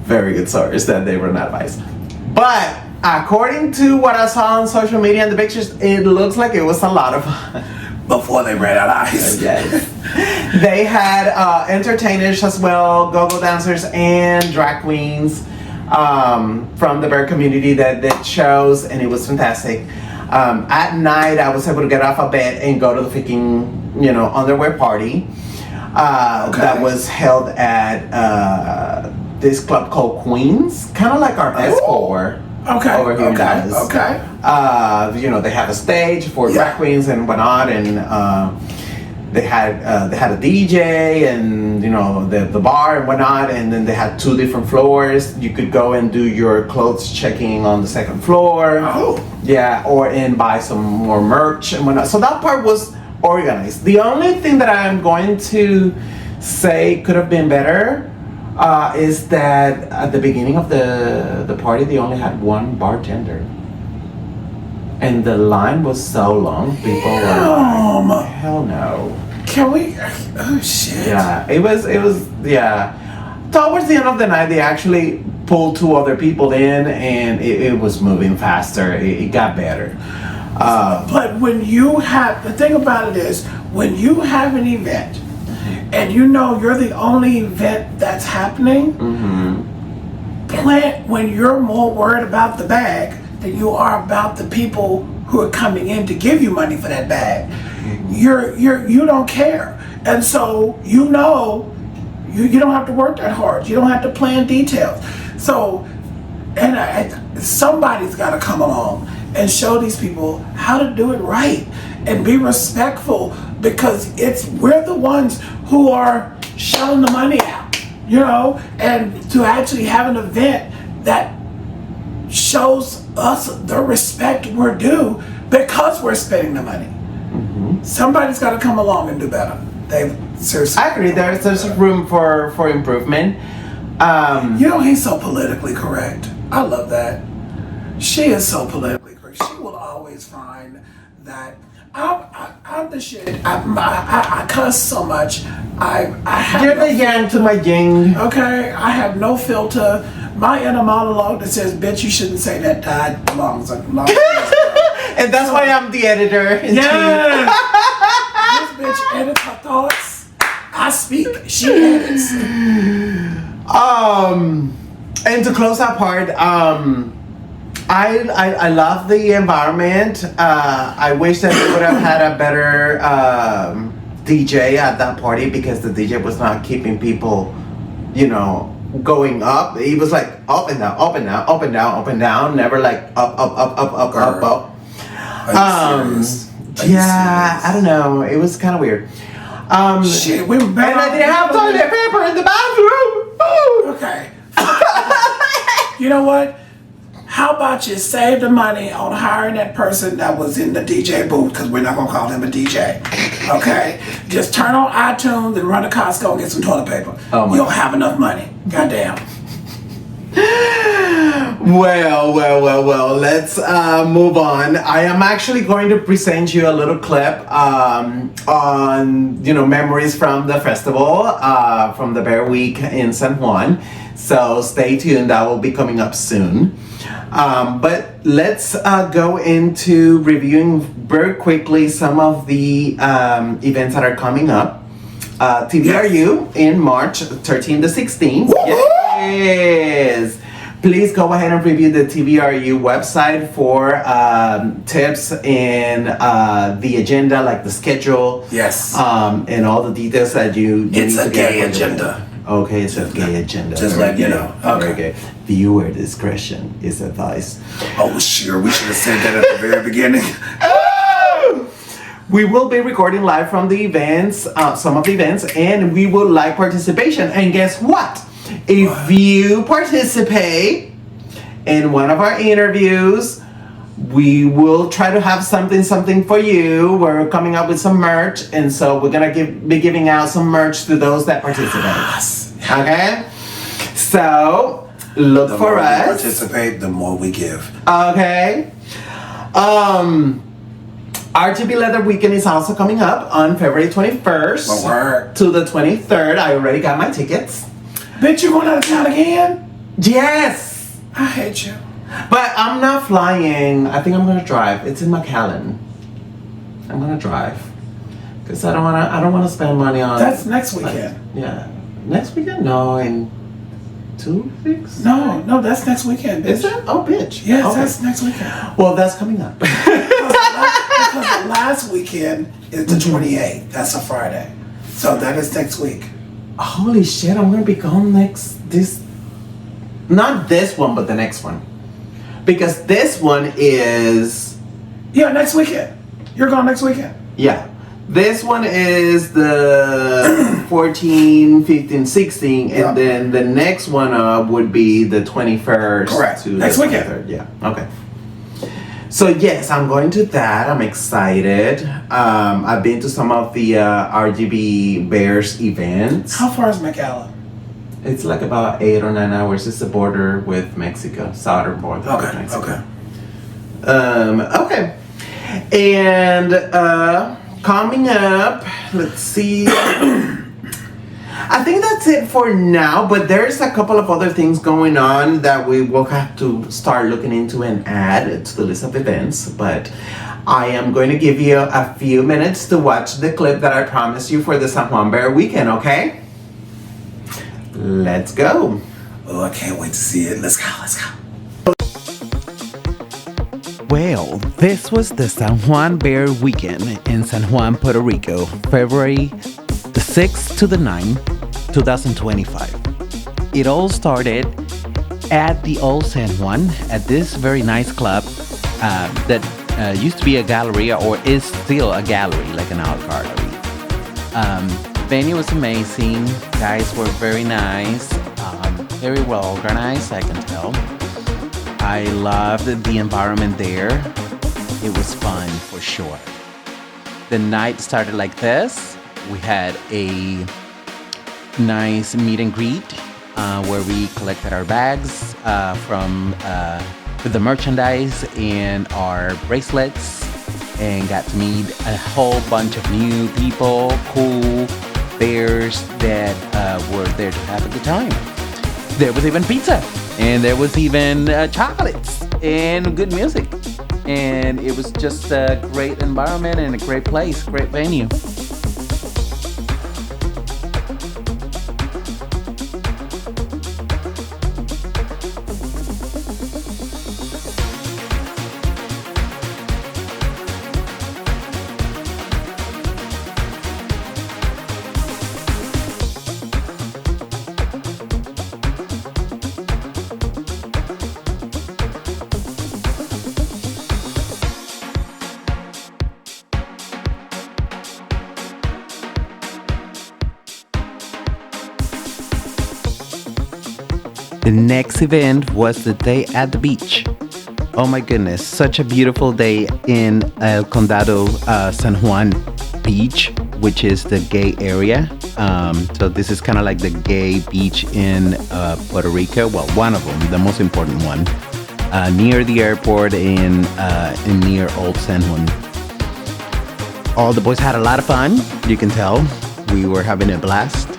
Very good source that they run out of ice. But according to what I saw on social media and the pictures, it looks like it was a lot of fun. Before they ran out of ice. Yes. They had entertainers as well, go-go dancers and drag queens from the bear community that did shows, and it was fantastic. At night, I was able to get off a bed and go to the freaking, underwear party that was held at this club called Queens, kind of like our S4. Okay. Over here in Dallas. Okay. They have a stage for drag queens and whatnot, and they had a DJ and the bar and whatnot, and then they had 2 different floors. You could go and do your clothes checking on the 2nd floor. Oh. Yeah, and buy some more merch and whatnot. So that part was organized. The only thing that I'm going to say could have been better is that at the beginning of the party they only had 1 bartender, and the line was so long. People were like, hell no. Can we? Oh shit. Yeah, it was towards the end of the night they actually pulled 2 other people in, and it was moving faster. It got better. But when you have, the thing about it is, when you have an event and you're the only event that's happening, when you're more worried about the bag than you are about the people who are coming in to give you money for that bag, you don't care. And so you don't have to work that hard. You don't have to plan details. So, somebody's got to come along and show these people how to do it right and be respectful, because we're the ones who are shelling the money out, and to actually have an event that shows us the respect we're due because we're spending the money. Somebody's got to come along and do better. Seriously. I agree. There's room for improvement. He's so politically correct. I love that. She is so politically correct. She will always find that I'm the shit. I cuss so much. I have You're the yang to my yin. Okay, I have no filter. My inner monologue that says, "Bitch, you shouldn't say that," died long ago. And that's why I'm the editor. Yeah. This bitch edits her thoughts. I speak. She edits. And to close that part, I love the environment. I wish that we would have had a better DJ at that party, because the DJ was not keeping people, going up. He was like up and down, up and down, up and down, up and down, never like up. Yeah, I don't know. It was kind of weird. Shit, we were and I didn't have toilet paper in the bathroom. Ooh. Okay. You know what? How about you save the money on hiring that person that was in the DJ booth, because we're not going to call him a DJ. Okay? Just turn on iTunes and run to Costco and get some toilet paper. You don't have enough money. Goddamn. Well, let's move on. I am actually going to present you a little clip on, memories from the festival, from the Bear Week in San Juan. So stay tuned, that will be coming up soon. But let's go into reviewing very quickly some of the events that are coming up. TVRU in March 13 to 16. Yes. Please go ahead and review the TVRU website for tips and the agenda, like the schedule. Yes. And all the details that you It's need a to get gay ready. agenda. Okay, it's a gay agenda. Just let you know. Okay. Viewer discretion is advised. Oh, sure. We should have said that at the very beginning. We will be recording live from the events, some of the events, and we would like participation. And guess what? If you participate in one of our interviews, we will try to have something for you. We're coming up with some merch, and so we're gonna be giving out some merch to those that participate. Yes. Okay? So Look the for more us. we participate, the more we give. Okay. RGB Leather Weekend is also coming up on February 21st to the 23rd. I already got my tickets. Bitch, you going out of town again? Yes. I hate you. But I'm not flying. I think I'm gonna drive. It's in my calendar. I'm gonna drive because I don't wanna spend money on. That's next weekend. Yeah, next weekend? No, in 2 weeks. No, that's next weekend. Bitch. Is it? Oh, bitch. Yes, okay. That's next weekend. Well, that's coming up. Because the last weekend is the 28th. That's a Friday. So that is next week. Holy shit! I'm gonna be gone not this one, but the next one. Because this one is... Yeah, next weekend. You're going next weekend. Yeah. This one is the 14, 15, 16, and then the next one up would be the 21st. Correct. To next the weekend. 23rd. Yeah. Okay. So yes, I'm going to that. I'm excited. I've been to some of the RGB Bears events. How far is McAllen? It's like about 8 or 9 hours. It's the border with Mexico, southern border with Mexico. Okay. And coming up, let's see. I think that's it for now, but there's a couple of other things going on that we will have to start looking into and add to the list of events. But I am going to give you a few minutes to watch the clip that I promised you for the San Juan Bear Weekend, okay? Let's go. Oh, I can't wait to see it. Let's go. Well, this was the San Juan Bear Weekend in San Juan, Puerto Rico, February the 6th to the 9th, 2025. It all started at the Old San Juan, at this very nice club that used to be a gallery or is still a gallery, like an art gallery. Venue was amazing. Guys were very nice, very well organized, I can tell. I loved the environment there. It was fun for sure. The night started like this. We had a nice meet and greet where we collected our bags with the merchandise and our bracelets and got to meet a whole bunch of new people, cool bears that were there to have a good time. There was even pizza, and there was even chocolates and good music. And it was just a great environment and a great place, great venue. The next event was the day at the beach. Oh my goodness, such a beautiful day in El Condado San Juan Beach, which is the gay area. So this is kind of like the gay beach in Puerto Rico. Well, one of them, the most important one, near the airport in near Old San Juan. All the boys had a lot of fun. You can tell we were having a blast.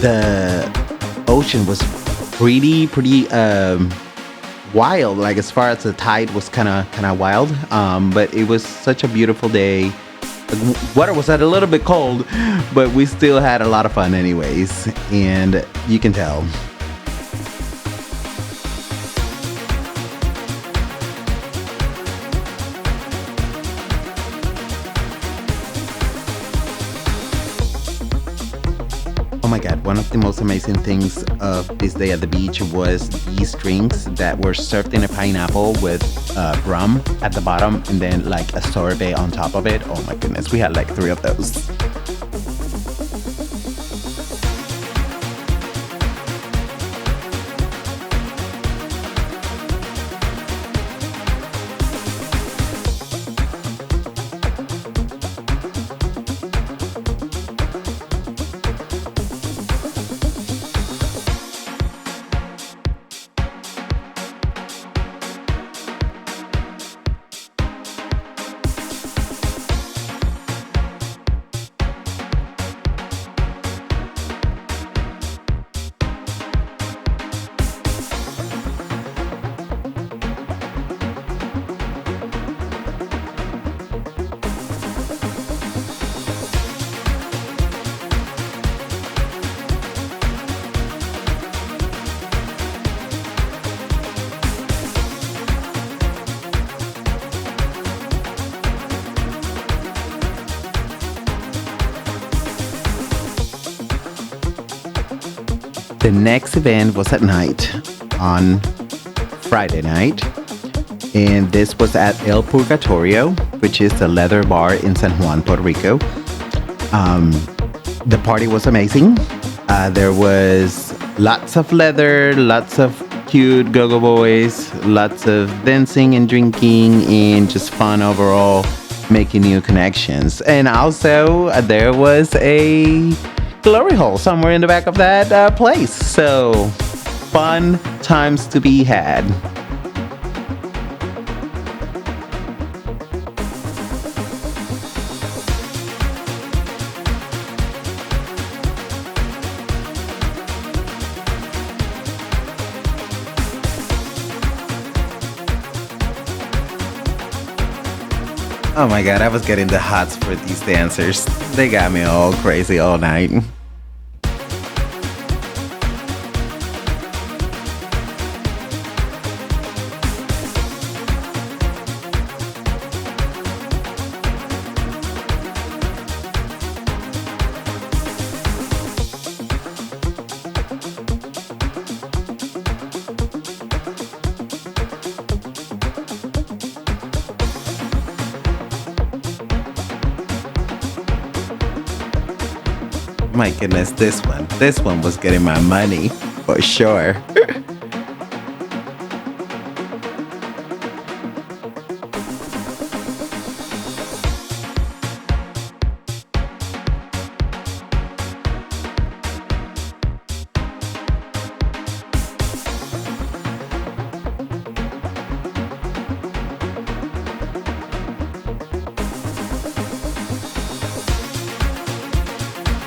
The ocean was pretty wild. Like as far as the tide was kind of wild. But it was such a beautiful day. The water was a little bit cold, but we still had a lot of fun anyways. And you can tell. Oh my God, one of the most amazing things of this day at the beach was these drinks that were served in a pineapple with rum at the bottom and then like a sorbet on top of it. Oh my goodness, we had like 3 of those. The next event was at night on Friday night. And this was at El Purgatorio, which is a leather bar in San Juan, Puerto Rico. The party was amazing. There was lots of leather, lots of cute go-go boys, lots of dancing and drinking, and just fun overall, making new connections. And also, there was a glory hole somewhere in the back of that place. So, fun times to be had. Oh my god, I was getting the hots for these dancers. They got me all crazy all night. My goodness, this one was getting my money for sure.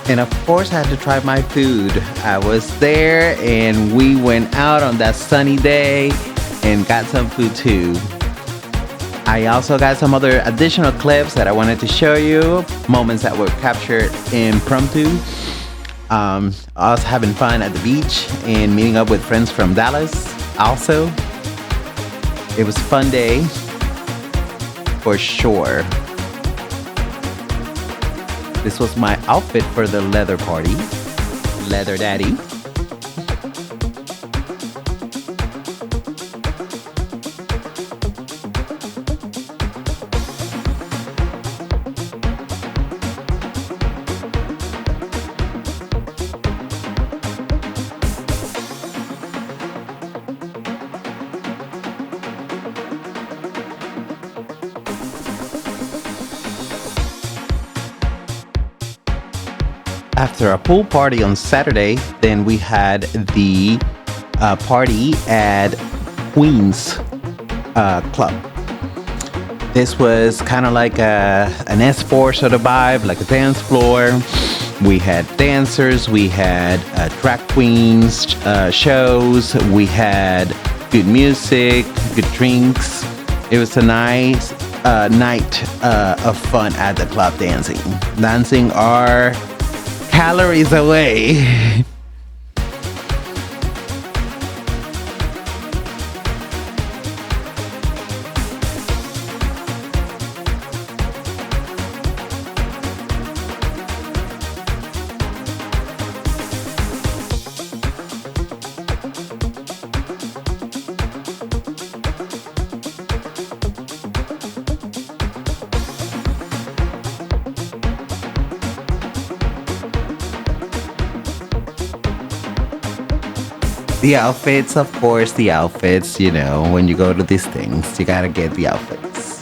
And of course, I had to try my food. I was there and we went out on that sunny day and got some food too. I also got some other additional clips that I wanted to show you, moments that were captured impromptu. I was having fun at the beach and meeting up with friends from Dallas also. It was a fun day for sure. This was my outfit for the leather party. Leather Daddy. After a pool party on Saturday, then we had the party at Queen's Club. This was kind of like an S4 sort of vibe, like a dance floor. We had dancers, we had drag queens, shows, we had good music, good drinks. It was a nice night of fun at the club dancing. Dancing our calories away. The outfits, of course, the outfits, you know, when you go to these things, you gotta get the outfits.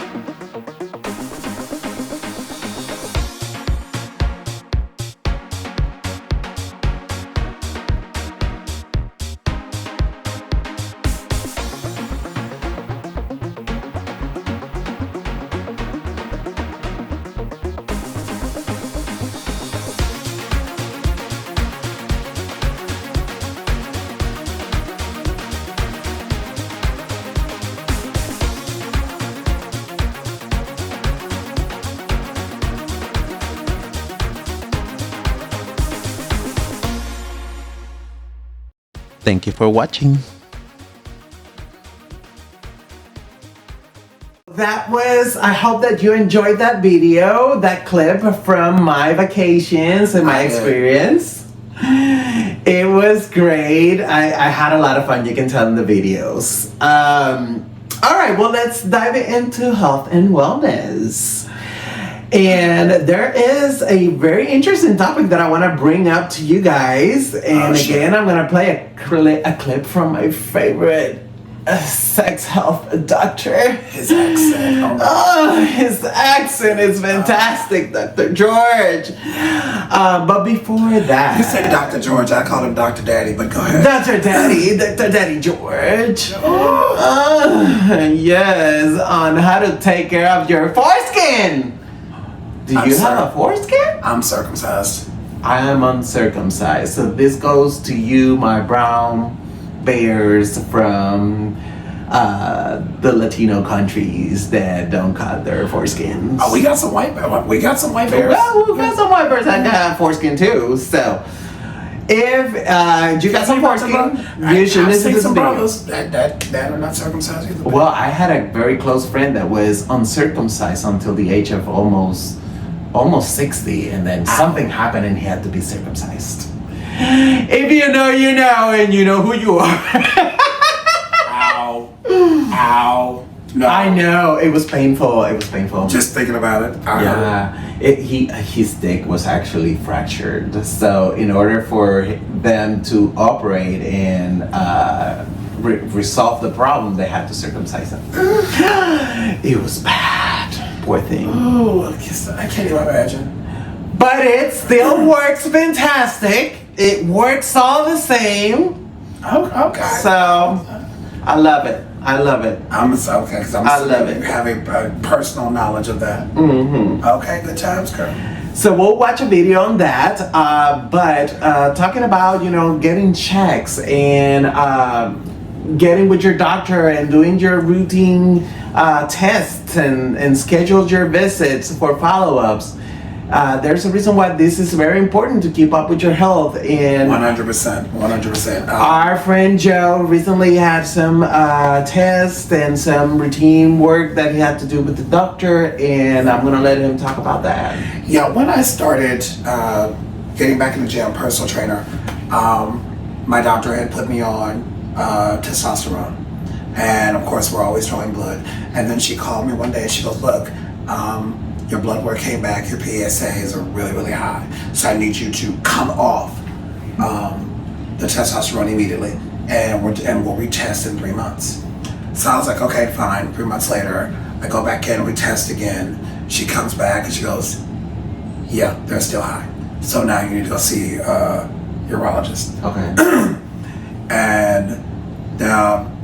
Thank you for watching. That was, I hope that you enjoyed that video, that clip from my vacations and my experience. It was great. I had a lot of fun. You can tell in the videos. All right, well, let's dive into health and wellness. And there is a very interesting topic that I want to bring up to you guys. And again, I'm going to play a clip from my favorite sex health doctor. His accent. His accent is fantastic, Dr. George. But before that, You said Dr. George. I called him Dr. Daddy, but go ahead. Dr. Daddy George. Yes, on how to take care of your foreskin. Do you have a foreskin? I'm circumcised. I am uncircumcised. So this goes to you, my brown bears from the Latino countries that don't cut their foreskins. Oh, we got some white bears. We got some white bears. Well, we got some white bears that have foreskin too. So if you got some foreskin, you should listen to some this video. brothers that are not circumcised either. Well, I had a very close friend that was uncircumcised until the age of almost 60, and then something happened and he had to be circumcised. If you know, you know, and you know who you are. Ow. No. I know, it was painful. Just thinking about it. His dick was actually fractured. So in order for them to operate and resolve the problem, they had to circumcise him. It was bad. Poor thing. Oh, I can't even imagine. But it still works fantastic. It works all the same. Okay. So, I love it. I'm okay because I love it. You have a personal knowledge of that. Mm-hmm. Okay, good times, girl. So we'll watch a video on that. But talking about getting checks and getting with your doctor and doing your routine tests and schedule your visits for follow-ups. There's a reason why this is very important to keep up with your health. And 100%. Our friend Joe recently had some tests and some routine work that he had to do with the doctor, and I'm gonna let him talk about that. Yeah, when I started getting back in the gym, personal trainer, my doctor had put me on testosterone, and of course we're always drawing blood. And then she called me one day and she goes, "Look, your blood work came back, your PSAs are really, really high. So I need you to come off the testosterone immediately, and we'll retest in 3 months." So I was like, okay, fine. 3 months later, I go back in, retest again. She comes back and she goes, "Yeah, they're still high. So now you need to go see a urologist." Okay. And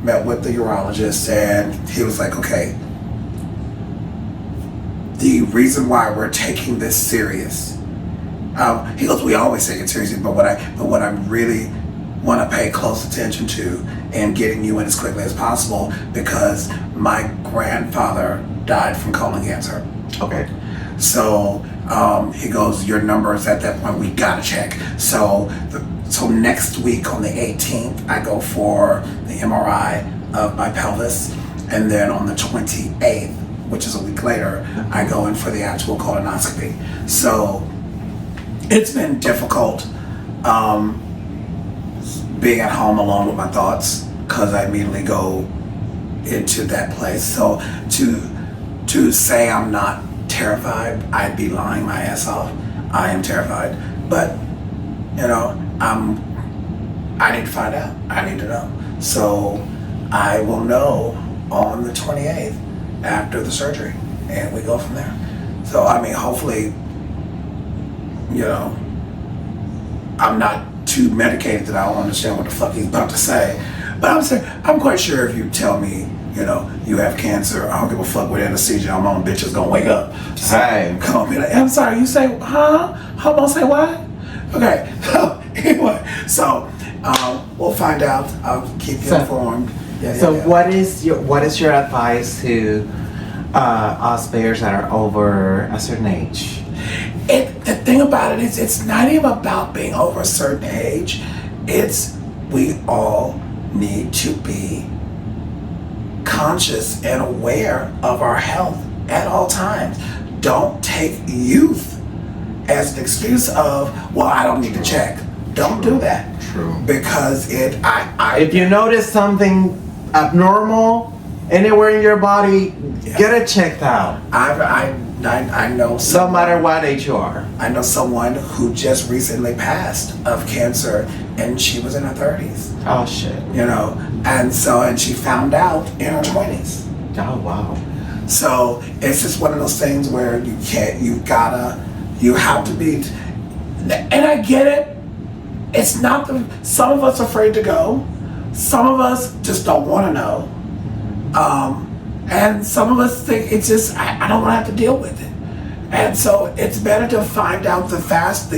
met with the urologist, and he was like, "Okay, the reason why we're taking this serious," he goes, "We always take it seriously, but what I really want to pay close attention to and getting you in as quickly as possible, because my grandfather died from colon cancer." Okay. So he goes, "Your numbers at that point, we gotta check." So next week on the 18th, I go for the MRI of my pelvis, and then on the 28th, which is a week later, I go in for the actual colonoscopy. So it's been difficult being at home alone with my thoughts, because I immediately go into that place. So to say I'm not terrified, I'd be lying my ass off. I am terrified, but I need to find out. I need to know. So I will know on the 28th after the surgery, and we go from there. So I mean, hopefully, I'm not too medicated that I don't understand what the fuck he's about to say. But I'm quite sure if you tell me, you have cancer, I don't give a fuck with anesthesia, I'm on bitches gonna wake up. So come on, be like, "I'm sorry, you say, huh? How about say what?" Okay. So anyway, we'll find out. I'll keep you informed. What is your advice to us bears that are over a certain age? The thing about it is, it's not even about being over a certain age. It's we all need to be conscious and aware of our health at all times. Don't take youth as an excuse of, "Well, I don't need to check." Don't do that. True. Because if you notice something abnormal anywhere in your body, get it checked out. I know No matter what age you are. I know someone who just recently passed of cancer, and she was in her 30s. Oh shit. You know, and she found out in her 20s. Oh wow. So it's just one of those things where you have to be, and I get it. It's not some of us are afraid to go. Some of us just don't want to know. And some of us think it's just, I don't want to have to deal with it. And so it's better to find out the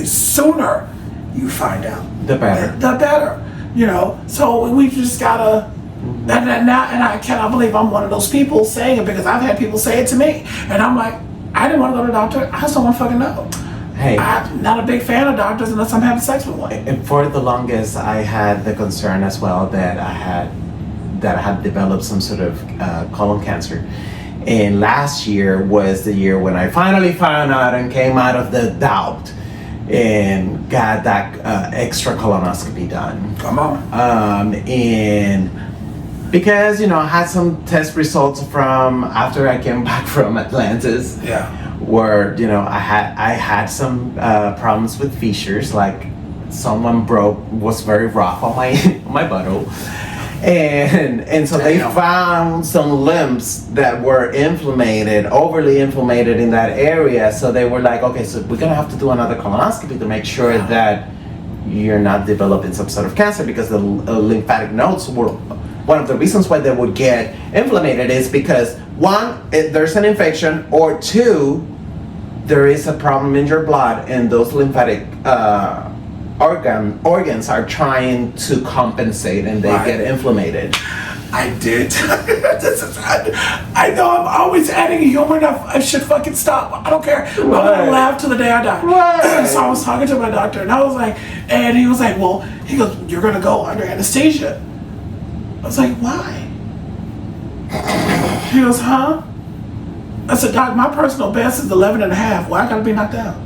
sooner you find out. The better. The better. You know, so we just gotta, and I cannot believe I'm one of those people saying it, because I've had people say it to me. And I'm like, I didn't want to go to the doctor. I just don't want to fucking know. Hey, I'm not a big fan of doctors unless I'm having sex with one. And for the longest, I had the concern as well that I had developed some sort of colon cancer. And last year was the year when I finally found out and came out of the doubt and got that extra colonoscopy done. Come on. And because, I had some test results from after I came back from Atlantis. Yeah. Where I had some problems with fissures, like someone was very rough on my butthole, and so they found some limbs that were overly inflamed in that area. So they were like, okay, so we're gonna have to do another colonoscopy to make sure that you're not developing some sort of cancer, because the lymphatic nodes were one of the reasons why they would get inflamed is because one, there's an infection, or two, there is a problem in your blood, and those lymphatic organs are trying to compensate, and they get inflamed. I did. I know I'm always adding humor, and I should fucking stop. I don't care. I'm gonna laugh till the day I die. Right. So I was talking to my doctor, and he was like, well, he goes, you're gonna go under anesthesia. I was like, why? He goes, huh? I said, Doc, my personal best is 11 and a half. Why I gotta be knocked down?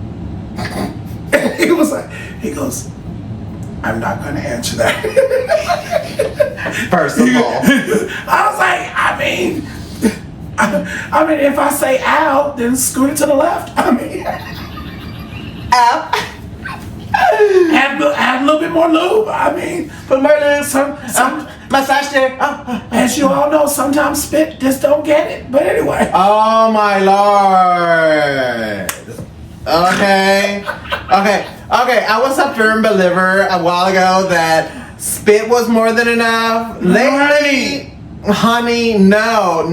He goes, I'm not gonna answer that. First of all. I was like, I mean, if I say ow, then scoot it to the left. I mean, Ow. add a little bit more lube. I mean, Put more lube. Massage there. as you all know, sometimes spit just don't get it. But anyway. Oh my lord. Okay. I was a firm believer a while ago that spit was more than enough. Lately, honey, no.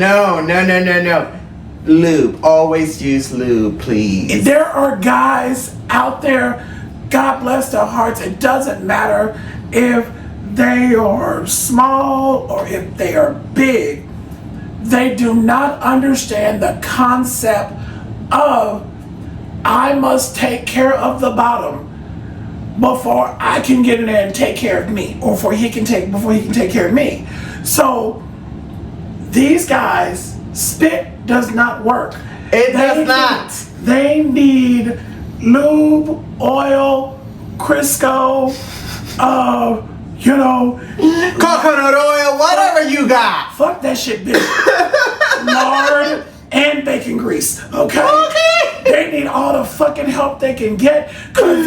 Lube. Always use lube, please. There are guys out there, God bless their hearts, it doesn't matter if they are small or if they are big. They do not understand the concept of, I must take care of the bottom before I can get in there and take care of me, or before he can take care of me. So these guys, spit does not work. It does not. They need lube, oil, Crisco, Coconut oil, whatever you got. fuck that shit, bitch. Lard and bacon grease, okay? They need all the fucking help they can get, because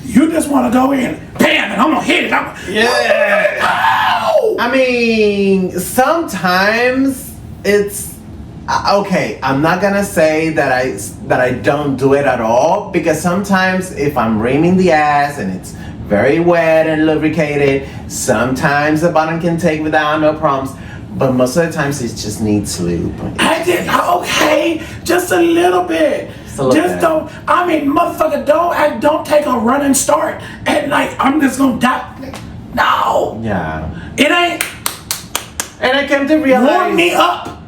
you just want to go in, bam, and I'm gonna hit it. Yeah. Ow! I mean, sometimes it's okay. I'm not gonna say that I don't do it at all, because sometimes if I'm reaming the ass and it's very wet and lubricated, sometimes the bottom can take without no problems. But most of the times it just needs lube. Okay, just a little bit. Don't. I mean, motherfucker, don't take a running start and like I'm just gonna die. No. Yeah. It ain't. And I came to realize. Warm me up.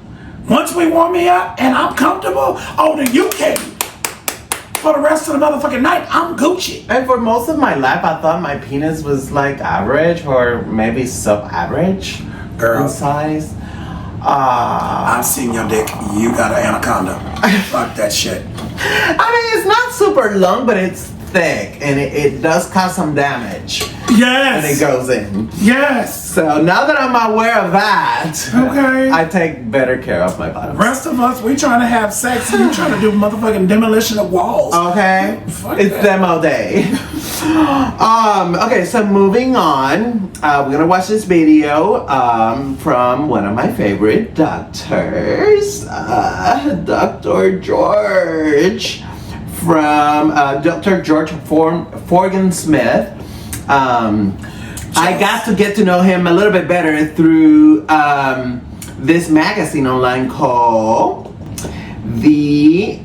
Once we warm me up and I'm comfortable, then you can. For the rest of the motherfucking night, I'm Gucci. And for most of my life, I thought my penis was like average or maybe sub-average. Girl. In size. I've seen your dick. You got an anaconda. Fuck that shit. I mean, it's not super long, but it's thick, and it does cause some damage. Yes. And it goes in. Yes. So now that I'm aware of that, okay, I take better care of my bottom. Rest of us, we trying to have sex and you trying to do motherfucking demolition of walls. Okay, it's demo day. Okay, so moving on, we're gonna watch this video from one of my favorite doctors, Dr. George, from Dr. George Forgan Smith. I got to get to know him a little bit better through this magazine online called the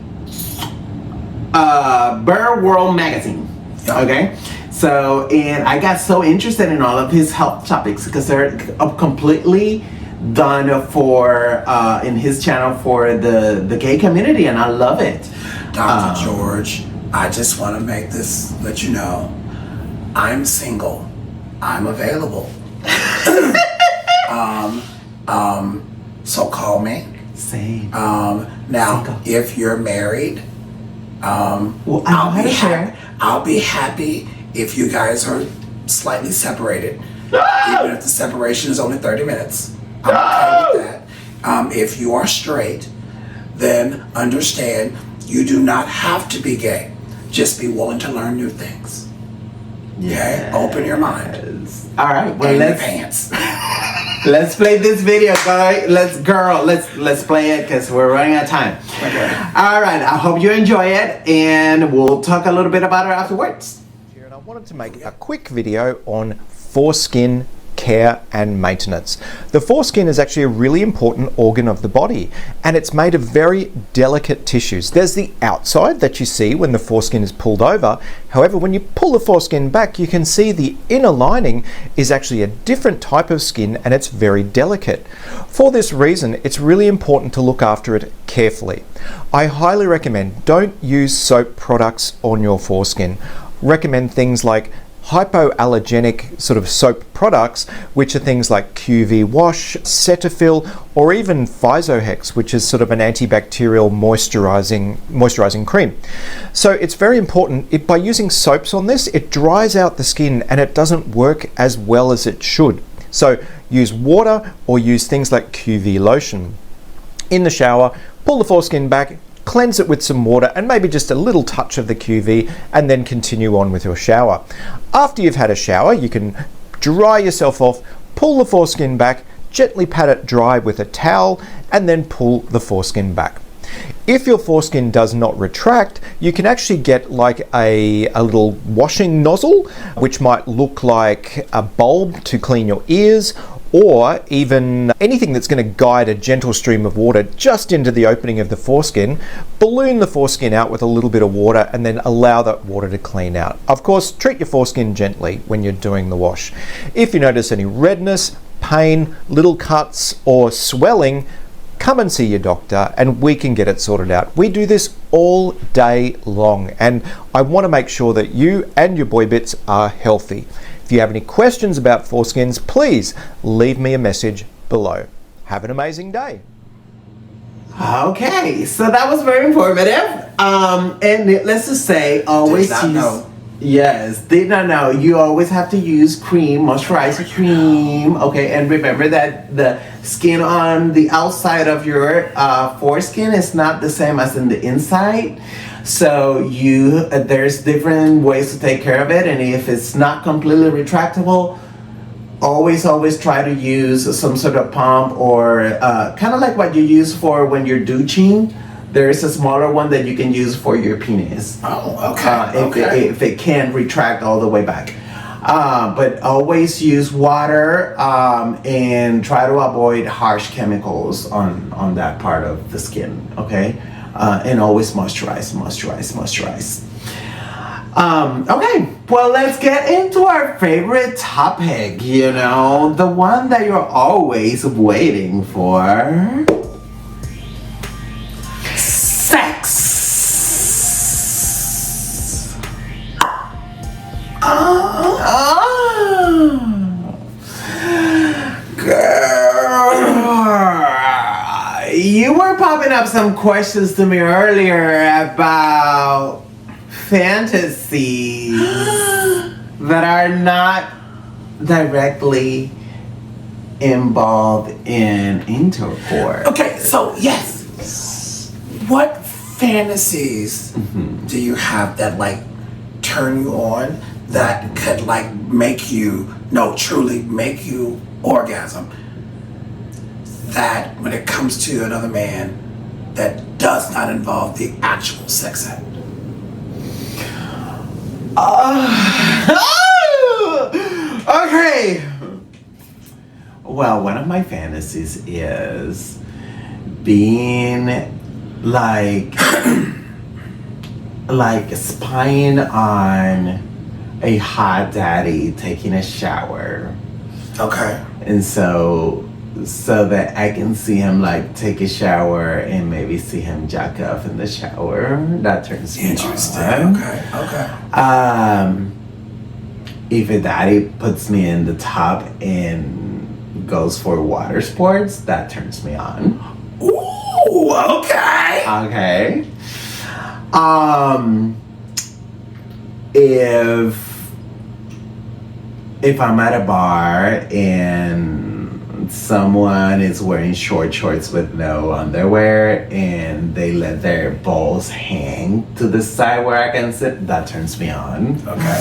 Bear World magazine. Okay, so and I got so interested in all of his health topics because they're completely done for in his channel for the gay community, and I love it. Dr. George, I just want to let you know, I'm single. I'm available. So call me. Same. Now, single. If you're married, well, I'll be happy if you guys are slightly separated, even if the separation is only 30 minutes. I'm okay with that. If you are straight, then understand you do not have to be gay. Just be willing to learn new things. Yeah. Okay? Open your mind. All right. Well, let's pants. Let's play this video, guys. Let's play it because we're running out of time. Okay. All right. I hope you enjoy it, and we'll talk a little bit about it afterwards. And I wanted to make a quick video on foreskin care and maintenance. The foreskin is actually a really important organ of the body, and it's made of very delicate tissues. There's the outside that you see when the foreskin is pulled over. However, when you pull the foreskin back, you can see the inner lining is actually a different type of skin, and it's very delicate. For this reason, it's really important to look after it carefully. I highly recommend don't use soap products on your foreskin. Recommend things like hypoallergenic sort of soap products, which are things like QV Wash, Cetaphil, or even Physohex, which is sort of an antibacterial moisturizing cream. So it's very important, by using soaps on this, it dries out the skin and it doesn't work as well as it should. So use water or use things like QV lotion. In the shower, pull the foreskin back, cleanse it with some water and maybe just a little touch of the QV, and then continue on with your shower. After you've had a shower, you can dry yourself off, pull the foreskin back, gently pat it dry with a towel, and then pull the foreskin back. If your foreskin does not retract, you can actually get like a little washing nozzle, which might look like a bulb to clean your ears, or even anything that's going to guide a gentle stream of water just into the opening of the foreskin. Balloon the foreskin out with a little bit of water and then allow that water to clean out. Of course, treat your foreskin gently when you're doing the wash. If you notice any redness, pain, little cuts, or swelling, come and see your doctor and we can get it sorted out. We do this all day long, and I want to make sure that you and your boy bits are healthy. If you have any questions about foreskins, please leave me a message below. Have an amazing day. Okay, so that was very informative. And let's just say, always Did not know. Yes, did not know. You always have to use cream, moisturizer cream. Okay, and remember that the skin on the outside of your foreskin is not the same as in the inside. So there's different ways to take care of it, and if it's not completely retractable, always try to use some sort of pump or kind of like what you use for when you're douching. There is a smaller one that you can use for your penis. Oh, okay. If it can't retract all the way back. But always use water and try to avoid harsh chemicals on that part of the skin, okay? And always moisturize. Okay, well, let's get into our favorite topic, the one that you're always waiting for. Sex. Girl, you were popping up some questions to me earlier about fantasies that are not directly involved in intercourse. Okay, so yes. What fantasies do you have that like turn you on that could like make you truly make you orgasm? That when it comes to another man that does not involve the actual sex act. Okay. Well, one of my fantasies is being like spying on a hot daddy taking a shower. Okay. And so that I can see him like take a shower and maybe see him jack off in the shower. That turns me Interesting. on. Okay. If a daddy puts me in the tub and goes for water sports, that turns me on. Ooh, okay. Okay. If I'm at a bar and someone is wearing short shorts with no underwear and they let their balls hang to the side where I can sit, that turns me on. Okay.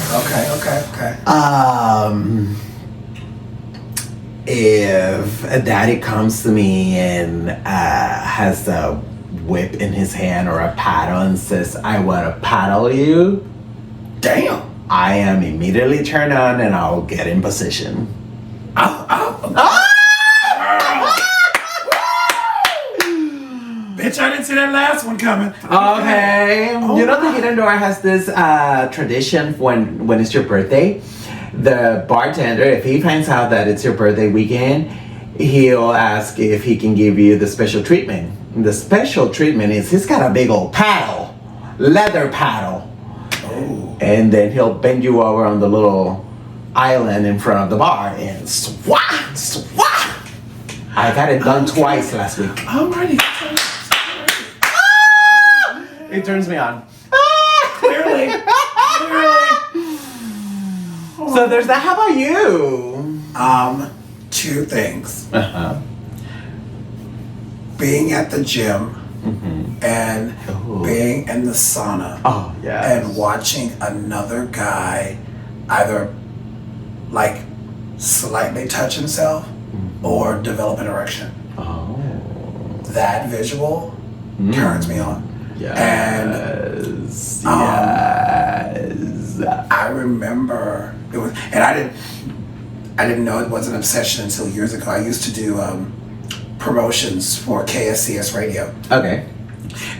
If a daddy comes to me and has a whip in his hand or a paddle and says, I want to paddle you, Damn. I am immediately turned on and I'll get in position. Bitch, I didn't see that last one coming. Okay. You know the Hidden Door has this tradition when it's your birthday. The bartender, if he finds out that it's your birthday weekend, he'll ask if he can give you the special treatment. The special treatment is he's got a big old paddle, leather paddle. Oh. And then he'll bend you over on the little island in front of the bar and swat. I got it done twice last week. I'm ready. It turns me on. Clearly. So there's that. How about you? Two things. Uh-huh. Being at the gym and being in the sauna. Oh, yeah. And watching another guy either like slightly touch himself or develop an erection. Oh. That visual turns me on. Yes. And I remember it was, and I didn't know it was an obsession until years ago. I used to do promotions for KSCS radio. Okay.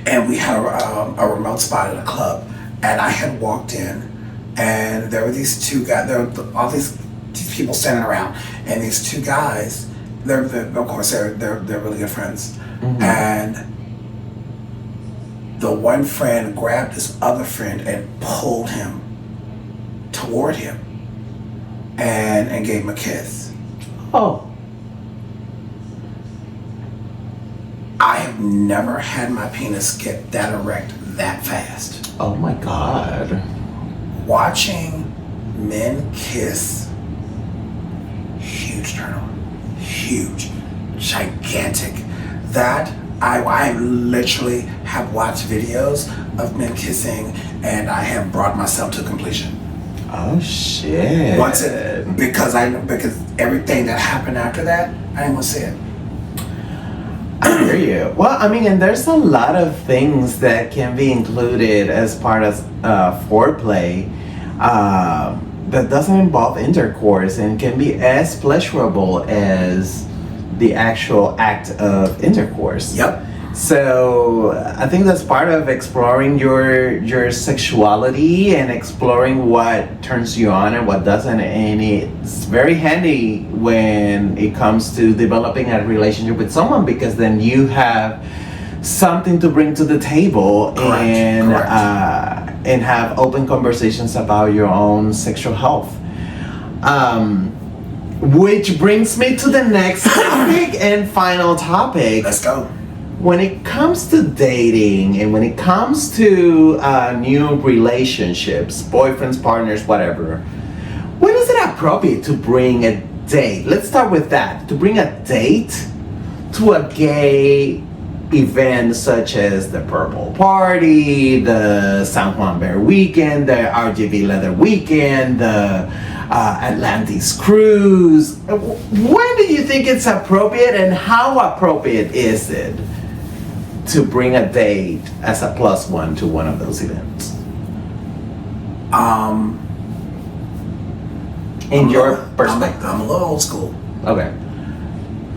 And we had a remote spot at a club, and I had walked in, and there were these two guys. There were all these people standing around, and these two guys. They're of course they're really good friends, and the one friend grabbed this other friend and pulled him toward him, and gave him a kiss. Oh. I have never had my penis get that erect that fast. Oh my God. Watching men kiss, huge turn on. Huge. Gigantic. That, I literally have watched videos of men kissing and I have brought myself to completion. Oh shit. Because everything that happened after that, I didn't want to see it. I hear you. Well, I mean, and there's a lot of things that can be included as part of foreplay that doesn't involve intercourse and can be as pleasurable as the actual act of intercourse. Yep. So I think that's part of exploring your sexuality and exploring what turns you on and what doesn't, and it's very handy when it comes to developing a relationship with someone, because then you have something to bring to the table. Correct. And have open conversations about your own sexual health. Which brings me to the next topic and final topic. Let's go. when it comes to dating and when it comes to new relationships, boyfriends, partners, whatever, when is it appropriate to bring a date? Let's start with that. To bring a date to a gay event such as the Purple Party, the San Juan Bear Weekend, the RGB Leather Weekend, the Atlantis Cruise. When do you think it's appropriate, and how appropriate is it to bring a date as a plus one to one of those events? In your perspective. I'm a little old school. Okay.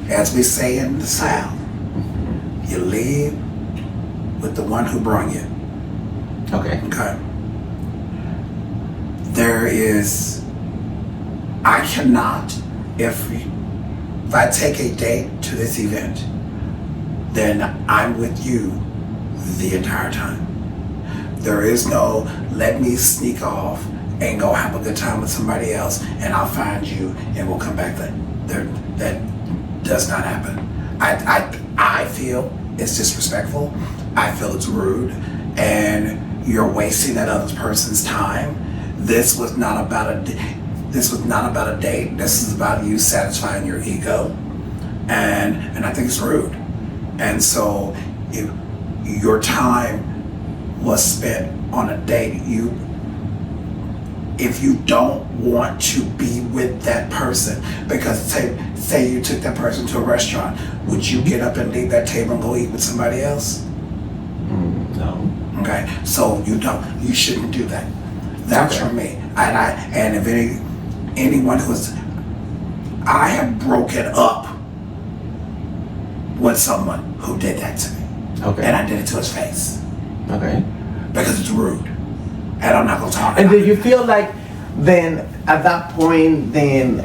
As we say in the South, you leave with the one who brought you. Okay. Okay. I cannot, if I take a date to this event, then I'm with you the entire time. There is no let me sneak off and go have a good time with somebody else and I'll find you and we'll come back. That does not happen. I feel it's disrespectful. I feel it's rude, and you're wasting that other person's time. This was not about a date. This is about you satisfying your ego, and I think it's rude. And so, if your time was spent on a date, if you don't want to be with that person, because say you took that person to a restaurant, would you get up and leave that table and go eat with somebody else? No. Okay, so you shouldn't do that. That's Okay. for me. And if anyone I have broken up with someone who did that to me. Okay. And I did it to his face. Okay. Because it's rude. And I'm not gonna talk And about do you feel like then at that point then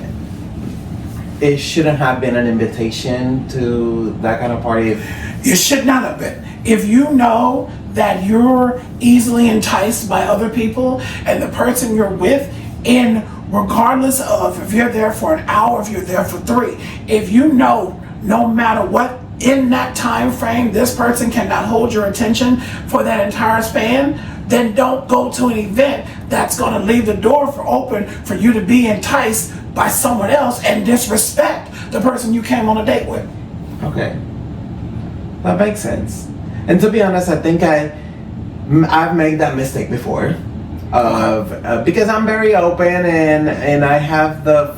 it shouldn't have been an invitation to that kind of party? You should not have been. If you know that you're easily enticed by other people and the person you're with, in regardless of if you're there for an hour, if you're there for 3, if you know no matter what in that time frame this person cannot hold your attention for that entire span, then don't go to an event that's going to leave the door open for you to be enticed by someone else and disrespect the person you came on a date with. Okay. That makes sense. And to be honest, I think I've made that mistake before, because I'm very open and I have the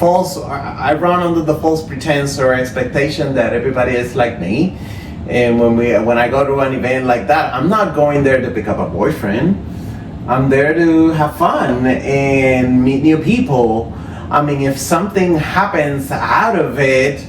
I run under the false pretense or expectation that everybody is like me. And when I go to an event like that, I'm not going there to pick up a boyfriend. I'm there to have fun and meet new people. I mean, if something happens out of it,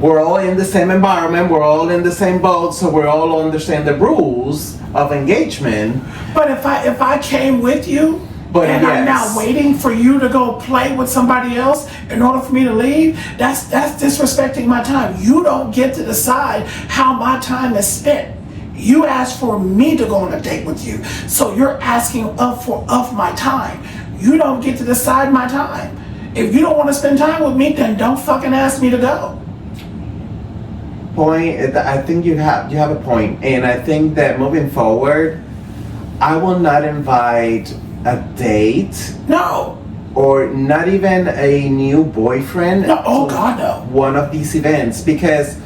we're all in the same environment, we're all in the same boat, so we all understand the rules of engagement. But if I came with you, and yes. I'm now waiting for you to go play with somebody else in order for me to leave, that's disrespecting my time. You don't get to decide how my time is spent. You asked for me to go on a date with you, so you're asking of my time. You don't get to decide my time. If you don't want to spend time with me, then don't fucking ask me to go. Point. I think you have a point, and I think that moving forward, I will not invite a date. No. Or not even a new boyfriend. No. Oh God, no. One of these events, because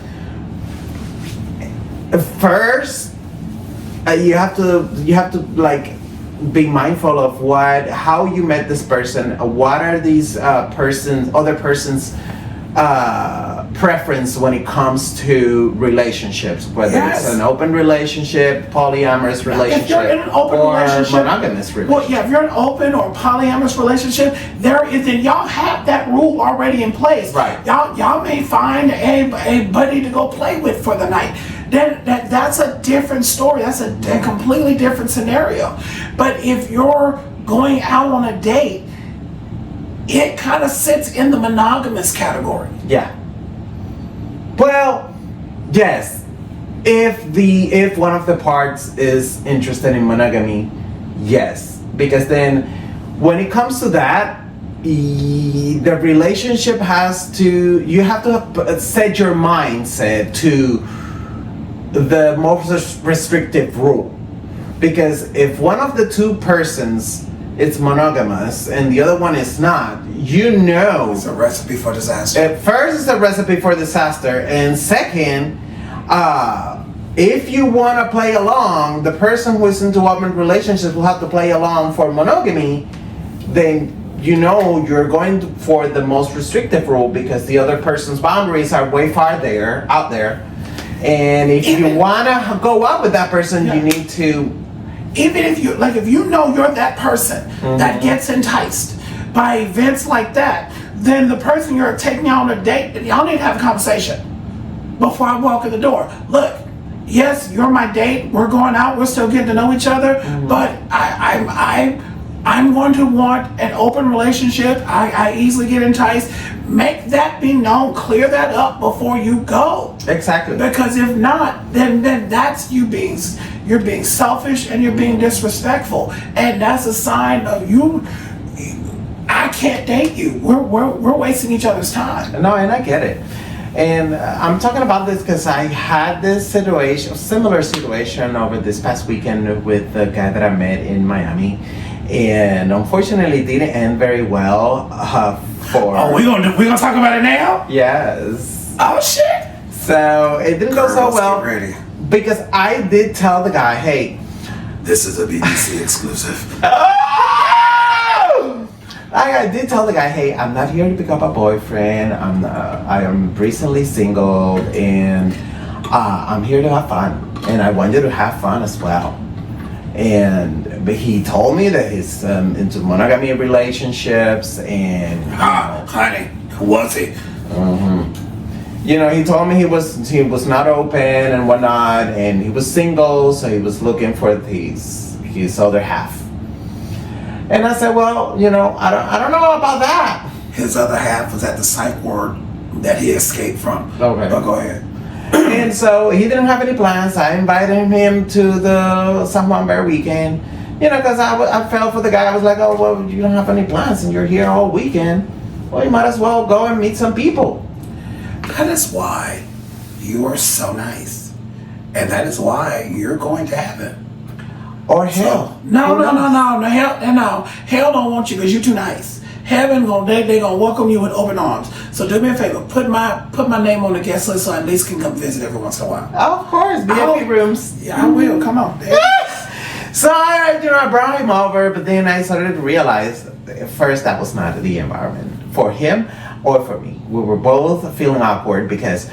first you have to like be mindful of how you met this person. What are these other person's preference when it comes to relationships, whether Yes. it's an open relationship, polyamorous relationship, If you're in an open or relationship, monogamous relationship. Well, yeah, if you're in an open or polyamorous relationship, then y'all have that rule already in place. Right. Y'all may find a buddy to go play with for the night. Then that's a different story. That's a completely different scenario. But if you're going out on a date, it kind of sits in the monogamous category. Yeah. Well, yes. If one of the parts is interested in monogamy, yes. Because then when it comes to that, the relationship has to, you have to set your mindset to the most restrictive rule. Because if one of the two persons is monogamous and the other one is not, you know. It's a recipe for disaster. First, it's a recipe for disaster. And second, if you want to play along, the person who is into open relationships will have to play along for monogamy, then you know you're going for the most restrictive rule because the other person's boundaries are way far out there. And if you want to go out with that person, you need to. Even if you, like, if you know you're that person that gets enticed by events like that, then the person you're taking out on a date, y'all need to have a conversation before I walk in the door. Look, yes, you're my date. We're going out. We're still getting to know each other. But I'm going to want an open relationship. I easily get enticed. Make that be known. Clear that up before you go. Exactly. Because if not, then that's you're being selfish and you're being disrespectful, and that's a sign of you. I can't date you. We're wasting each other's time. No, and I get it. And I'm talking about this because I had this similar situation over this past weekend with the guy that I met in Miami. And unfortunately, it didn't end very well. We gonna talk about it now? Yes. Oh shit! So it didn't go so well. Get ready. Because I did tell the guy, hey, this is a BBC exclusive. I did tell the guy, hey, I'm not here to pick up a boyfriend. I am recently single, and I'm here to have fun, and I want you to have fun as well. But he told me that he's into monogamy relationships, and honey, who was he? You know, he told me he was not open and whatnot, and he was single, so he was looking for his other half. And I said, well, you know, I don't know about that. His other half was at the psych ward that he escaped from. Okay. But go ahead. And so he didn't have any plans. I invited him to the Juan Bear Weekend, you know, because I felt for the guy. I was like, oh, well, you don't have any plans and you're here all weekend. Well, you might as well go and meet some people. That is why you are so nice. And that is why you're going to heaven. Or hell. No. Hell don't want you because you're too nice. Heaven they gonna welcome you with open arms. So do me a favor, put my name on the guest list so I at least can come visit every once in a while. Of course, VIP rooms. Yeah, I will. Come on. So I brought him over, but then I started to realize at first that was not the environment for him or for me. We were both feeling awkward because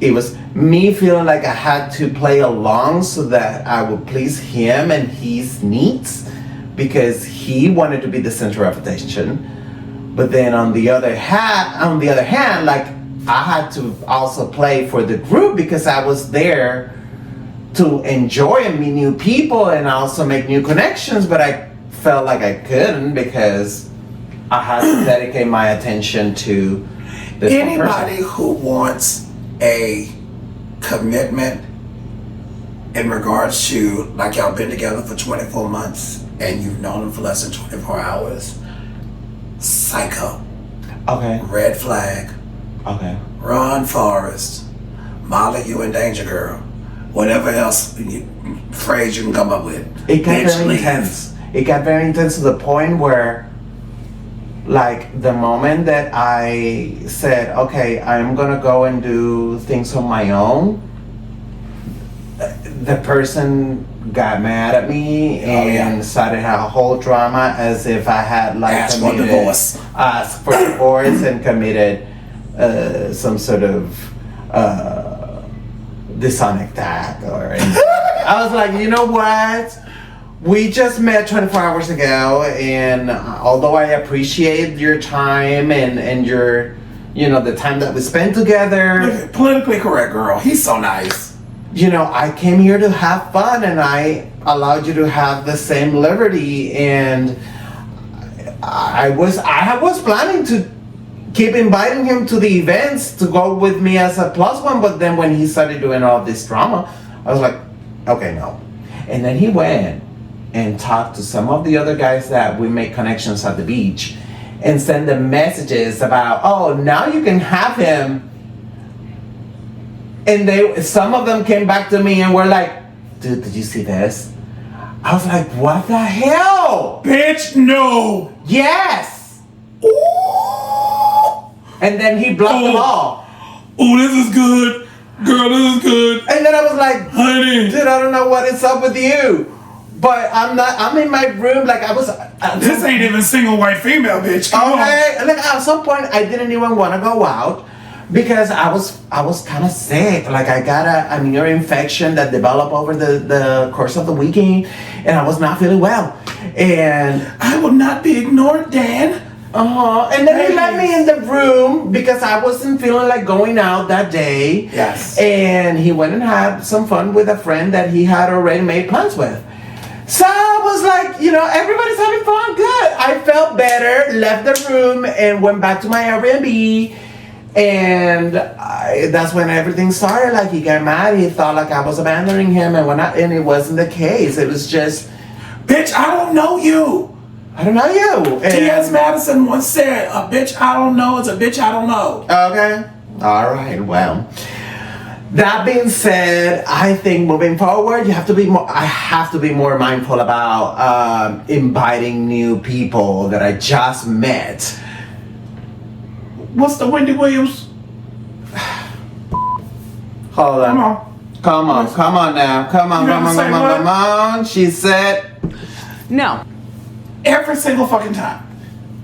it was me feeling like I had to play along so that I would please him and his needs because he wanted to be the center of attention. But then on the other hand, like I had to also play for the group because I was there to enjoy and meet new people and also make new connections, but I felt like I couldn't because I had to dedicate my attention to this anybody who wants a commitment in regards to, like, y'all been together for 24 months and you've known them for less than 24 hours, psycho. Okay. Red flag. Okay. Run, Forrest. Molly, you in danger, girl. Whatever else phrase you can come up with. It got very intense. It got very intense to the point where, like, the moment that I said, okay, I'm gonna go and do things on my own, the person got mad at me and started a whole drama as if I had like asked for divorce and committed some sort of dishonest act or anything. I was like, you know what? We just met 24 hours ago, and although I appreciate your time and your, you know, the time that we spent together. Politically correct, girl. He's so nice. You know, I came here to have fun, and I allowed you to have the same liberty, and I was planning to keep inviting him to the events to go with me as a plus one, but then when he started doing all this drama, I was like, okay, no. And then he went and talked to some of the other guys that we make connections at the beach, and send them messages about, oh, now you can have him. And some of them came back to me and were like, dude, did you see this? I was like, what the hell? Bitch, no. Yes. Ooh. And then he blocked them all. Oh, this is good. Girl, this is good. And then I was like, honey, dude, I don't know what is up with you. But I'm in my room, like I was. This ain't even single white female, bitch. Come okay. And like at some point, I didn't even want to go out because I was kind of sick. Like I got an ear infection that developed over the course of the weekend, and I was not feeling well. And I will not be ignored, Dan. And then he let me in the room because I wasn't feeling like going out that day. Yes. And he went and had some fun with a friend that he had already made plans with. So I was like, everybody's having fun. Good. I felt better, left the room, and went back to my Airbnb. And that's when everything started. Like he got mad. He thought like I was abandoning him, and it wasn't the case. It was just, bitch, I don't know you. I don't know you. T.S. Madison once said, a bitch I don't know is a bitch I don't know. Okay. All right. Well, that being said, I think moving forward, I have to be more mindful about inviting new people that I just met. What's the Wendy Williams? Hold on. Come on now. Come on. She said, no. Every single fucking time.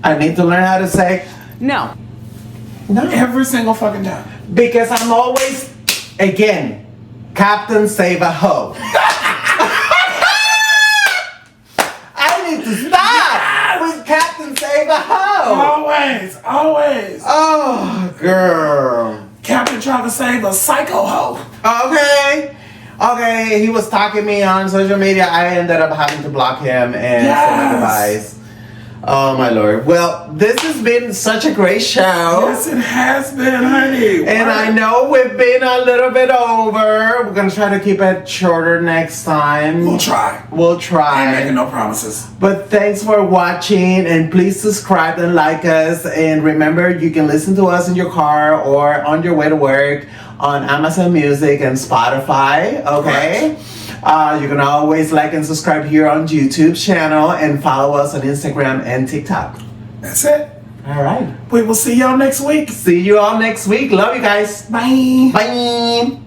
I need to learn how to say no. No. Every single fucking time. Because I'm always, again, Captain Save a Hoe. I need to stop with Captain Save a Hoe. Always. Oh, girl. Captain trying to save a psycho hoe. Okay, he was stalking me on social media. I ended up having to block him and say my goodbyes. Oh my Lord. Well, this has been such a great show. Yes, it has been, honey. And I know we've been a little bit over. We're going to try to keep it shorter next time. We'll try. Ain't making no promises. But thanks for watching, and please subscribe and like us. And remember, you can listen to us in your car or on your way to work on Amazon Music and Spotify. Okay. You can always like and subscribe here on YouTube channel and follow us on Instagram and TikTok. That's it. All right. We will see y'all next week. See you all next week. Love you guys. Bye. Bye.